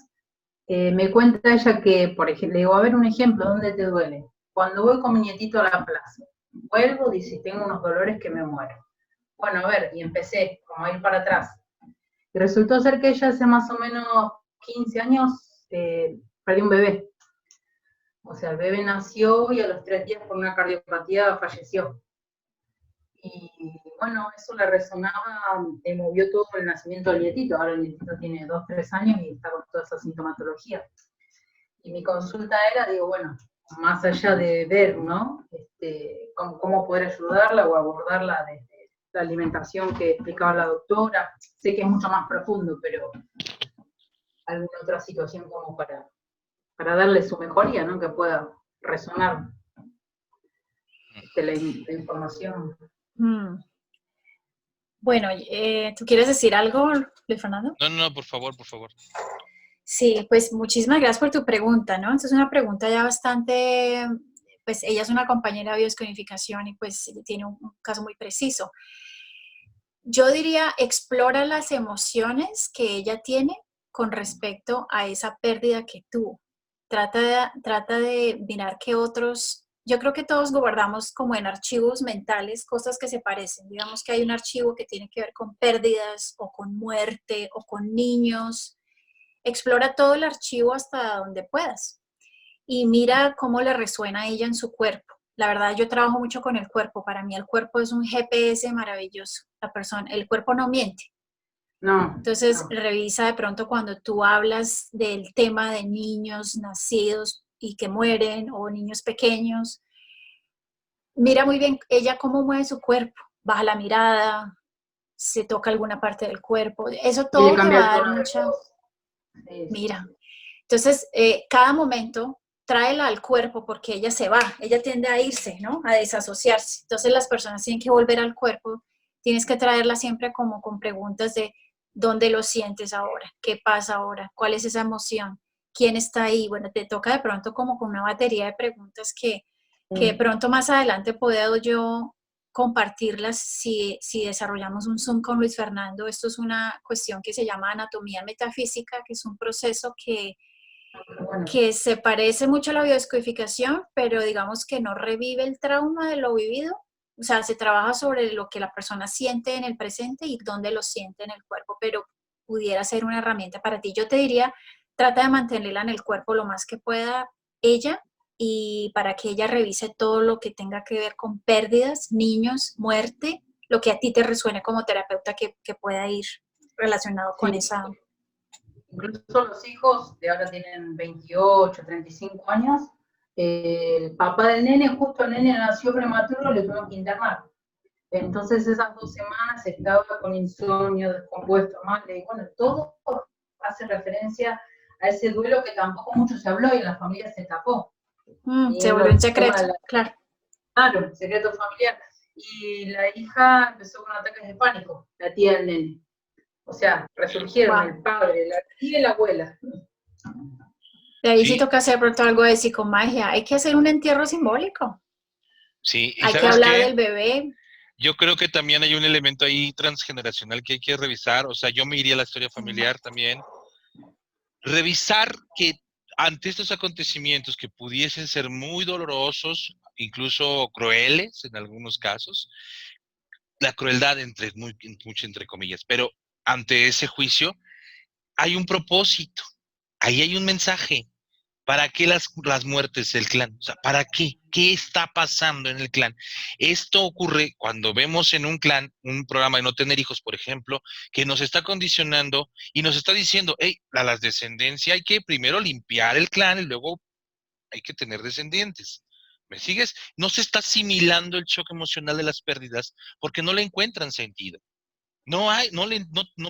Speaker 3: me cuenta ella que, por ejemplo, le digo, a ver un ejemplo, ¿dónde te duele? Cuando voy con mi nietito a la plaza, vuelvo, dice, tengo unos dolores que me muero. Bueno, a ver, y empecé como a ir para atrás. Y resultó ser que ella hace más o menos 15 años perdió un bebé. O sea, el bebé nació y a los 3 días por una cardiopatía falleció. Y bueno, eso le resonaba, le movió todo el nacimiento del nietito. Ahora el nietito tiene 2, 3 años y está con toda esa sintomatología. Y mi consulta era, digo, bueno, más allá de ver, ¿no? Cómo poder ayudarla o abordarla desde la alimentación que explicaba la doctora. Sé que es mucho más profundo, pero alguna otra situación como para darle su mejoría, ¿no? Que pueda resonar la información.
Speaker 2: Bueno, ¿tú quieres decir algo, Luis Fernando?
Speaker 1: No, por favor, por favor.
Speaker 2: Sí, pues muchísimas gracias por tu pregunta, ¿no? Entonces, una pregunta ya bastante, pues ella es una compañera de biodescodificación y pues tiene un caso muy preciso. Yo diría, explora las emociones que ella tiene con respecto a esa pérdida que tuvo. Trata de mirar que otros, yo creo que todos guardamos como en archivos mentales cosas que se parecen. Digamos que hay un archivo que tiene que ver con pérdidas o con muerte o con niños. Explora todo el archivo hasta donde puedas y mira cómo le resuena a ella en su cuerpo. La verdad, yo trabajo mucho con el cuerpo. Para mí el cuerpo es un GPS maravilloso. El cuerpo no miente.
Speaker 3: No.
Speaker 2: Entonces, revisa de pronto cuando tú hablas del tema de niños nacidos y que mueren o niños pequeños. Mira muy bien ella cómo mueve su cuerpo. Baja la mirada, se toca alguna parte del cuerpo. Eso todo te va a dar mucha... Mira. Entonces, cada momento tráela al cuerpo porque ella se va, ella tiende a irse, ¿no? A desasociarse. Entonces las personas tienen que volver al cuerpo, tienes que traerla siempre como con preguntas de dónde lo sientes ahora, qué pasa ahora, cuál es esa emoción, quién está ahí. Bueno, te toca de pronto como con una batería de preguntas que de pronto más adelante puedo yo compartirlas si desarrollamos un Zoom con Luis Fernando. Esto es una cuestión que se llama anatomía metafísica, que es un proceso que se parece mucho a la biodescodificación, pero digamos que no revive el trauma de lo vivido. O sea, se trabaja sobre lo que la persona siente en el presente y dónde lo siente en el cuerpo, pero pudiera ser una herramienta para ti. Yo te diría, trata de mantenerla en el cuerpo lo más que pueda ella y para que ella revise todo lo que tenga que ver con pérdidas, niños, muerte, lo que a ti te resuene como terapeuta que pueda ir relacionado con esa...
Speaker 3: Incluso los hijos de ahora tienen 28, 35 años, el papá del nene, justo el nene nació prematuro, le tuvieron que internar. Entonces esas 2 semanas estaba con insomnio, descompuesto, mal, y bueno, todo hace referencia a ese duelo que tampoco mucho se habló y en la familia se tapó.
Speaker 2: Se volvió un secreto, claro.
Speaker 3: Claro, un secreto familiar. Y la hija empezó con ataques de pánico, la tía del nene. O sea, resurgieron el padre, la tía y la abuela.
Speaker 2: De ahí sí toca hacer pronto algo de psicomagia. Hay que hacer un entierro simbólico.
Speaker 1: Sí,
Speaker 2: hay que hablar del bebé.
Speaker 1: Yo creo que también hay un elemento ahí transgeneracional que hay que revisar. O sea, yo me iría a la historia familiar también. Revisar que ante estos acontecimientos que pudiesen ser muy dolorosos, incluso crueles en algunos casos, la crueldad mucho entre comillas, pero ante ese juicio hay un propósito, ahí hay un mensaje. ¿Para qué las muertes del clan? O sea, ¿para qué? ¿Qué está pasando en el clan? Esto ocurre cuando vemos en un clan un programa de no tener hijos, por ejemplo, que nos está condicionando y nos está diciendo, hey, a las descendencias hay que primero limpiar el clan y luego hay que tener descendientes. ¿Me sigues? No se está asimilando el choque emocional de las pérdidas porque no le encuentran sentido.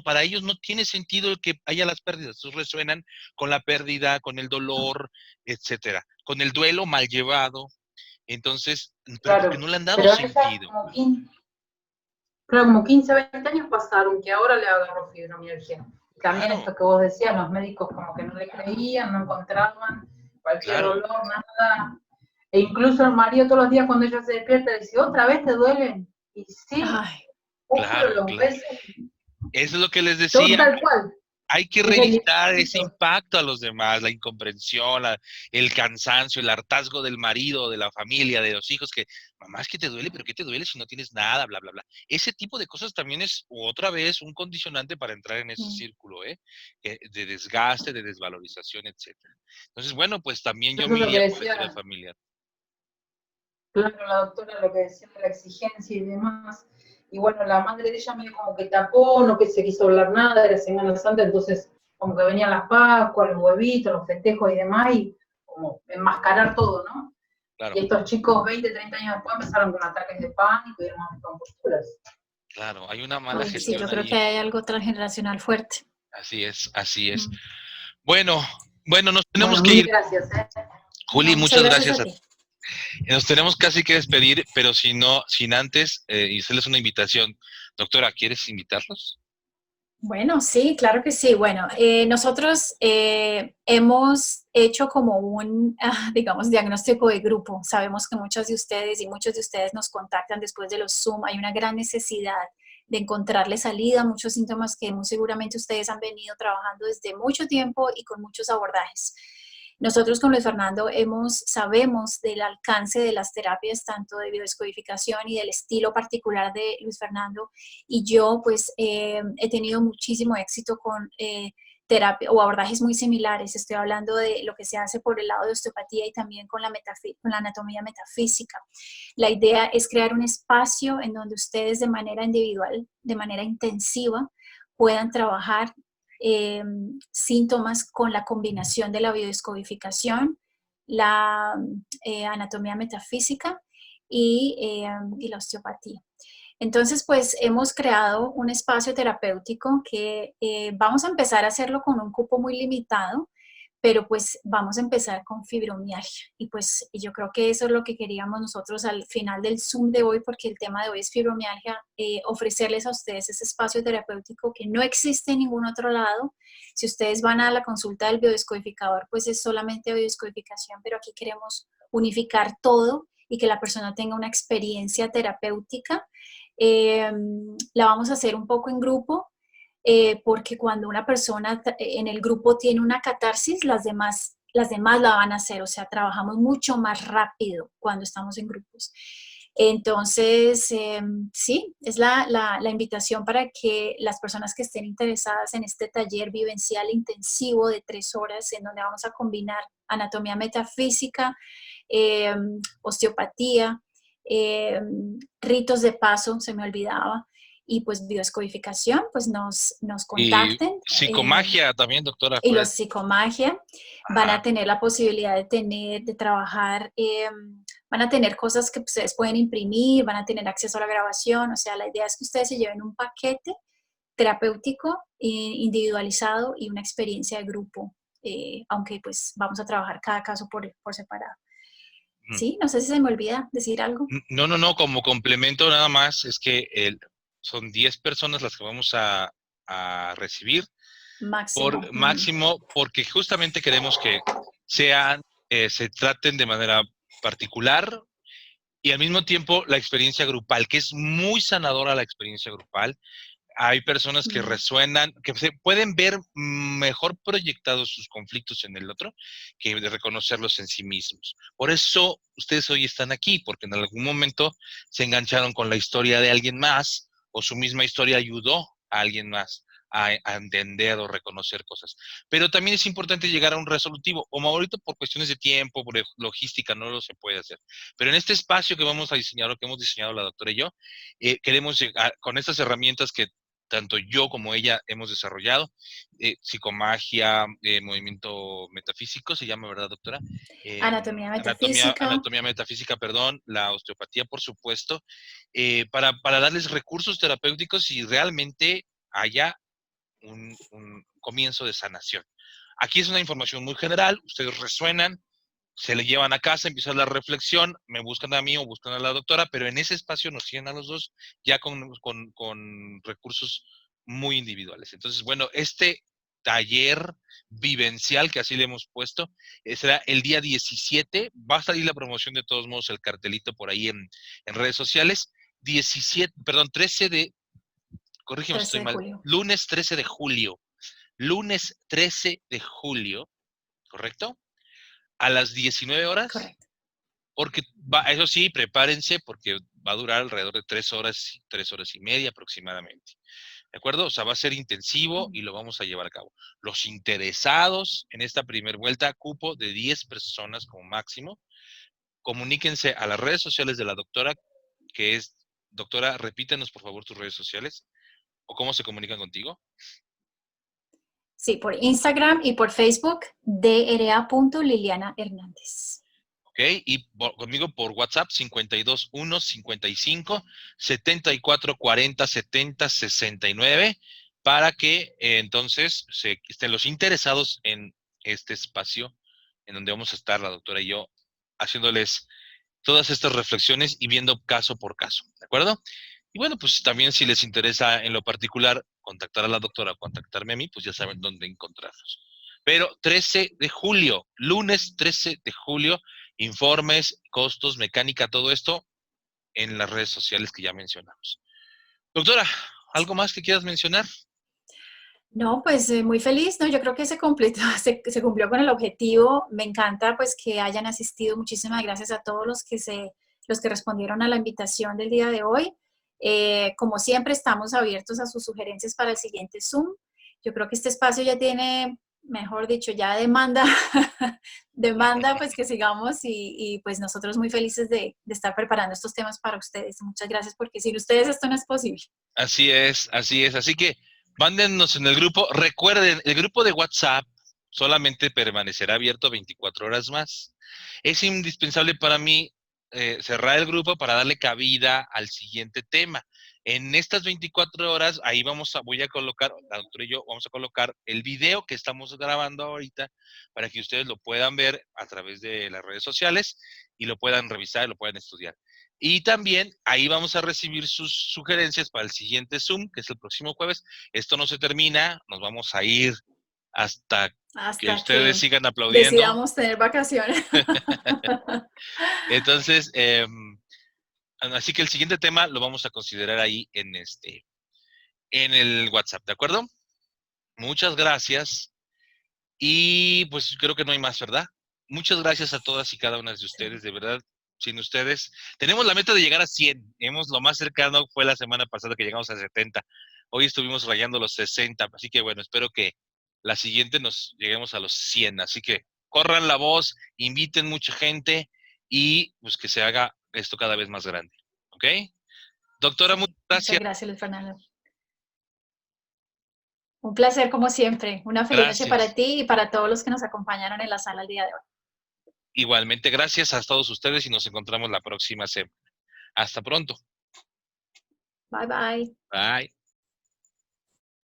Speaker 1: Para ellos no tiene sentido que haya las pérdidas, resuenan con la pérdida, con el dolor, etcétera, con el duelo mal llevado, entonces, pero porque no le han dado sentido.
Speaker 3: Como 15, 20 años pasaron, que ahora le agarró fibromialgia. También esto que vos decías, los médicos como que no le creían, no encontraban cualquier dolor, nada. E incluso el marido todos los días cuando ella se despierta le dice, ¿otra vez te duelen? Y sí.
Speaker 1: Claro. Eso es lo que les decía.
Speaker 3: Todo tal cual.
Speaker 1: Hay que revisar ese impacto a los demás, la incomprensión, el cansancio, el hartazgo del marido, de la familia, de los hijos, que mamá, es que te duele, pero ¿qué te duele si no tienes nada? Bla, bla, bla. Ese tipo de cosas también es otra vez un condicionante para entrar en ese círculo, de desgaste, de desvalorización, etcétera. Entonces, bueno, pues también yo me iría por la familiar.
Speaker 3: Claro, la doctora lo que decía de la exigencia y demás. Y bueno, la madre de ella medio como que tapó, no que se quiso hablar nada, era Semana Santa, entonces como que venían las Pascuas, los huevitos, los festejos y demás, y como enmascarar todo, ¿no? Claro. Y estos chicos 20, 30 años después empezaron con ataques de pánico y demás con posturas.
Speaker 1: Claro, hay una mala
Speaker 2: Sí,
Speaker 1: gestión
Speaker 2: yo creo que
Speaker 1: ahí.
Speaker 2: hay algo transgeneracional fuerte.
Speaker 1: Así es, así es.
Speaker 2: Mm.
Speaker 1: Bueno, bueno, nos tenemos
Speaker 3: Bueno,
Speaker 1: que
Speaker 3: mil
Speaker 1: ir.
Speaker 3: gracias, ¿eh?
Speaker 1: Juli,
Speaker 2: No, muchas
Speaker 1: muchas
Speaker 2: gracias
Speaker 1: gracias.
Speaker 2: a ti.
Speaker 1: Nos tenemos casi que despedir, pero si no, sin antes, y hacerles una invitación. Doctora, ¿quieres invitarlos?
Speaker 2: Bueno, sí, claro que sí. Bueno, nosotros hemos hecho como un, digamos, diagnóstico de grupo. Sabemos que muchas de ustedes y muchos de ustedes nos contactan después de los Zoom. Hay una gran necesidad de encontrarle salida, muchos síntomas que muy seguramente ustedes han venido trabajando desde mucho tiempo y con muchos abordajes. Nosotros con Luis Fernando sabemos del alcance de las terapias, tanto de biodescodificación y del estilo particular de Luis Fernando, y yo pues he tenido muchísimo éxito con terapia o abordajes muy similares. Estoy hablando de lo que se hace por el lado de osteopatía y también con con la anatomía metafísica. La idea es crear un espacio en donde ustedes de manera individual, de manera intensiva, puedan trabajar síntomas con la combinación de la biodescodificación, la anatomía metafísica y la osteopatía. Entonces, pues hemos creado un espacio terapéutico que vamos a empezar a hacerlo con un cupo muy limitado, pero pues vamos a empezar con fibromialgia. Y pues yo creo que eso es lo que queríamos nosotros al final del Zoom de hoy, porque el tema de hoy es fibromialgia, ofrecerles a ustedes ese espacio terapéutico que no existe en ningún otro lado. Si ustedes van a la consulta del biodescodificador, pues es solamente biodescodificación, pero aquí queremos unificar todo y que la persona tenga una experiencia terapéutica. La vamos a hacer un poco en grupo, porque cuando una persona en el grupo tiene una catarsis, las demás la van a hacer, o sea, trabajamos mucho más rápido cuando estamos en grupos. Entonces, sí, es la invitación para que las personas que estén interesadas en este taller vivencial intensivo de 3 horas, en donde vamos a combinar anatomía metafísica, osteopatía, ritos de paso, se me olvidaba, y pues biodescodificación, pues nos
Speaker 1: Y
Speaker 2: contacten.
Speaker 1: psicomagia también, doctora.
Speaker 2: Y los psicomagia van
Speaker 1: Ajá.
Speaker 2: a tener la posibilidad de trabajar, van a tener cosas que ustedes pueden imprimir, van a tener acceso a la grabación, o sea, la idea es que ustedes se lleven un paquete terapéutico individualizado y una experiencia de grupo, aunque pues vamos a trabajar cada caso por separado.
Speaker 1: Mm.
Speaker 2: Sí, no sé si se me olvida decir algo.
Speaker 1: No, no, no, como complemento nada más, es que son 10 personas las que vamos a recibir por
Speaker 2: Máximo.
Speaker 1: máximo, porque justamente queremos que sean, se traten de manera particular y al mismo tiempo la experiencia grupal, que es muy sanadora la experiencia grupal. Hay personas que resuenan, que se pueden ver mejor proyectados sus conflictos en el otro que de reconocerlos en sí mismos. Por eso ustedes hoy están aquí, porque en algún momento se engancharon con la historia de alguien más o su misma historia ayudó a alguien más a entender o reconocer cosas. Pero también es importante llegar a un resolutivo. Como ahorita por cuestiones de tiempo, por logística, no lo se puede hacer. Pero en este espacio que vamos a diseñar o que hemos diseñado la doctora y yo, queremos llegar con estas herramientas que tanto yo como ella hemos desarrollado, psicomagia, movimiento metafísico, se llama, ¿verdad, doctora?
Speaker 2: Anatomía metafísica.
Speaker 1: Anatomía metafísica, perdón, la osteopatía, por supuesto, para darles recursos terapéuticos y realmente haya un comienzo de sanación. Aquí es una información muy general, ustedes resuenan, se le llevan a casa, empieza la reflexión, me buscan a mí o buscan a la doctora, pero en ese espacio nos tienen a los dos ya con recursos muy individuales. Entonces, bueno, este taller vivencial, que así le hemos puesto, será el día 17, va a salir la promoción de todos modos, el cartelito por ahí en redes sociales, 13 de, corrígeme si
Speaker 2: 13
Speaker 1: estoy
Speaker 2: de
Speaker 1: mal,
Speaker 2: julio.
Speaker 1: lunes 13 de julio, lunes 13 de julio, ¿correcto? A las 19 horas,
Speaker 2: Correcto.
Speaker 1: porque eso sí, prepárense porque va a durar alrededor de 3 horas y media aproximadamente. ¿De acuerdo? O sea, va a ser intensivo y lo vamos a llevar a cabo. Los interesados en esta primera vuelta, cupo de 10 personas como máximo, comuníquense a las redes sociales de la doctora, que es, doctora, repítenos por favor tus redes sociales o cómo se comunican contigo.
Speaker 2: Sí, por Instagram y por Facebook, dra.liliana Hernández.
Speaker 1: ¿Ok? Y conmigo por WhatsApp 521 55 74 40 70 69 para que entonces estén los interesados en este espacio en donde vamos a estar la doctora y yo haciéndoles todas estas reflexiones y viendo caso por caso, ¿de acuerdo? Y bueno, pues también si les interesa en lo particular contactar a la doctora o contactarme a mí, pues ya saben dónde encontrarnos. Pero 13 de julio, lunes 13 de julio, informes, costos, mecánica, todo esto en las redes sociales que ya mencionamos. Doctora, ¿algo más que quieras mencionar?
Speaker 2: No, pues muy feliz, ¿no? Yo creo que se completó, se cumplió con el objetivo. Me encanta pues que hayan asistido. Muchísimas gracias a todos los que respondieron a la invitación del día de hoy. Como siempre, estamos abiertos a sus sugerencias para el siguiente Zoom. Yo creo que este espacio ya tiene, mejor dicho, ya demanda, demanda pues que sigamos y pues nosotros muy felices de estar preparando estos temas para ustedes. Muchas gracias porque sin ustedes esto no es posible.
Speaker 1: Así es, así es. Así que mándennos en el grupo. Recuerden, el grupo de WhatsApp solamente permanecerá abierto 24 horas más. Es indispensable para mí cerrar el grupo para darle cabida al siguiente tema. En estas 24 horas, ahí voy a colocar, la doctora y yo vamos a colocar el video que estamos grabando ahorita para que ustedes lo puedan ver a través de las redes sociales y lo puedan revisar, lo puedan estudiar. Y también ahí vamos a recibir sus sugerencias para el siguiente Zoom, que es el próximo jueves. Esto no se termina, nos vamos a ir hasta que
Speaker 2: Hasta
Speaker 1: ustedes
Speaker 2: que
Speaker 1: sigan aplaudiendo.
Speaker 2: decidamos tener vacaciones.
Speaker 1: Entonces, así que el siguiente tema lo vamos a considerar ahí en el WhatsApp, ¿de acuerdo? Muchas gracias. Y pues creo que no hay más, ¿verdad? Muchas gracias a todas y cada una de ustedes, de verdad. Sin ustedes, tenemos la meta de llegar a 100. Lo más cercano fue la semana pasada que llegamos a 70. Hoy estuvimos rayando los 60. Así que bueno, espero que la siguiente nos lleguemos a los 100. Así que corran la voz, inviten mucha gente y pues que se haga esto cada vez más grande. ¿Ok? Doctora,
Speaker 2: Sí,
Speaker 1: muchas
Speaker 2: muchas
Speaker 1: gracias.
Speaker 2: gracias, Luis Fernando. Un placer como siempre. Una feliz noche para
Speaker 1: Gracias.
Speaker 2: ti y para todos los que nos acompañaron en la sala el día de hoy.
Speaker 1: Igualmente, gracias a todos ustedes y nos encontramos la próxima semana. Hasta pronto.
Speaker 2: Bye bye.
Speaker 1: Bye.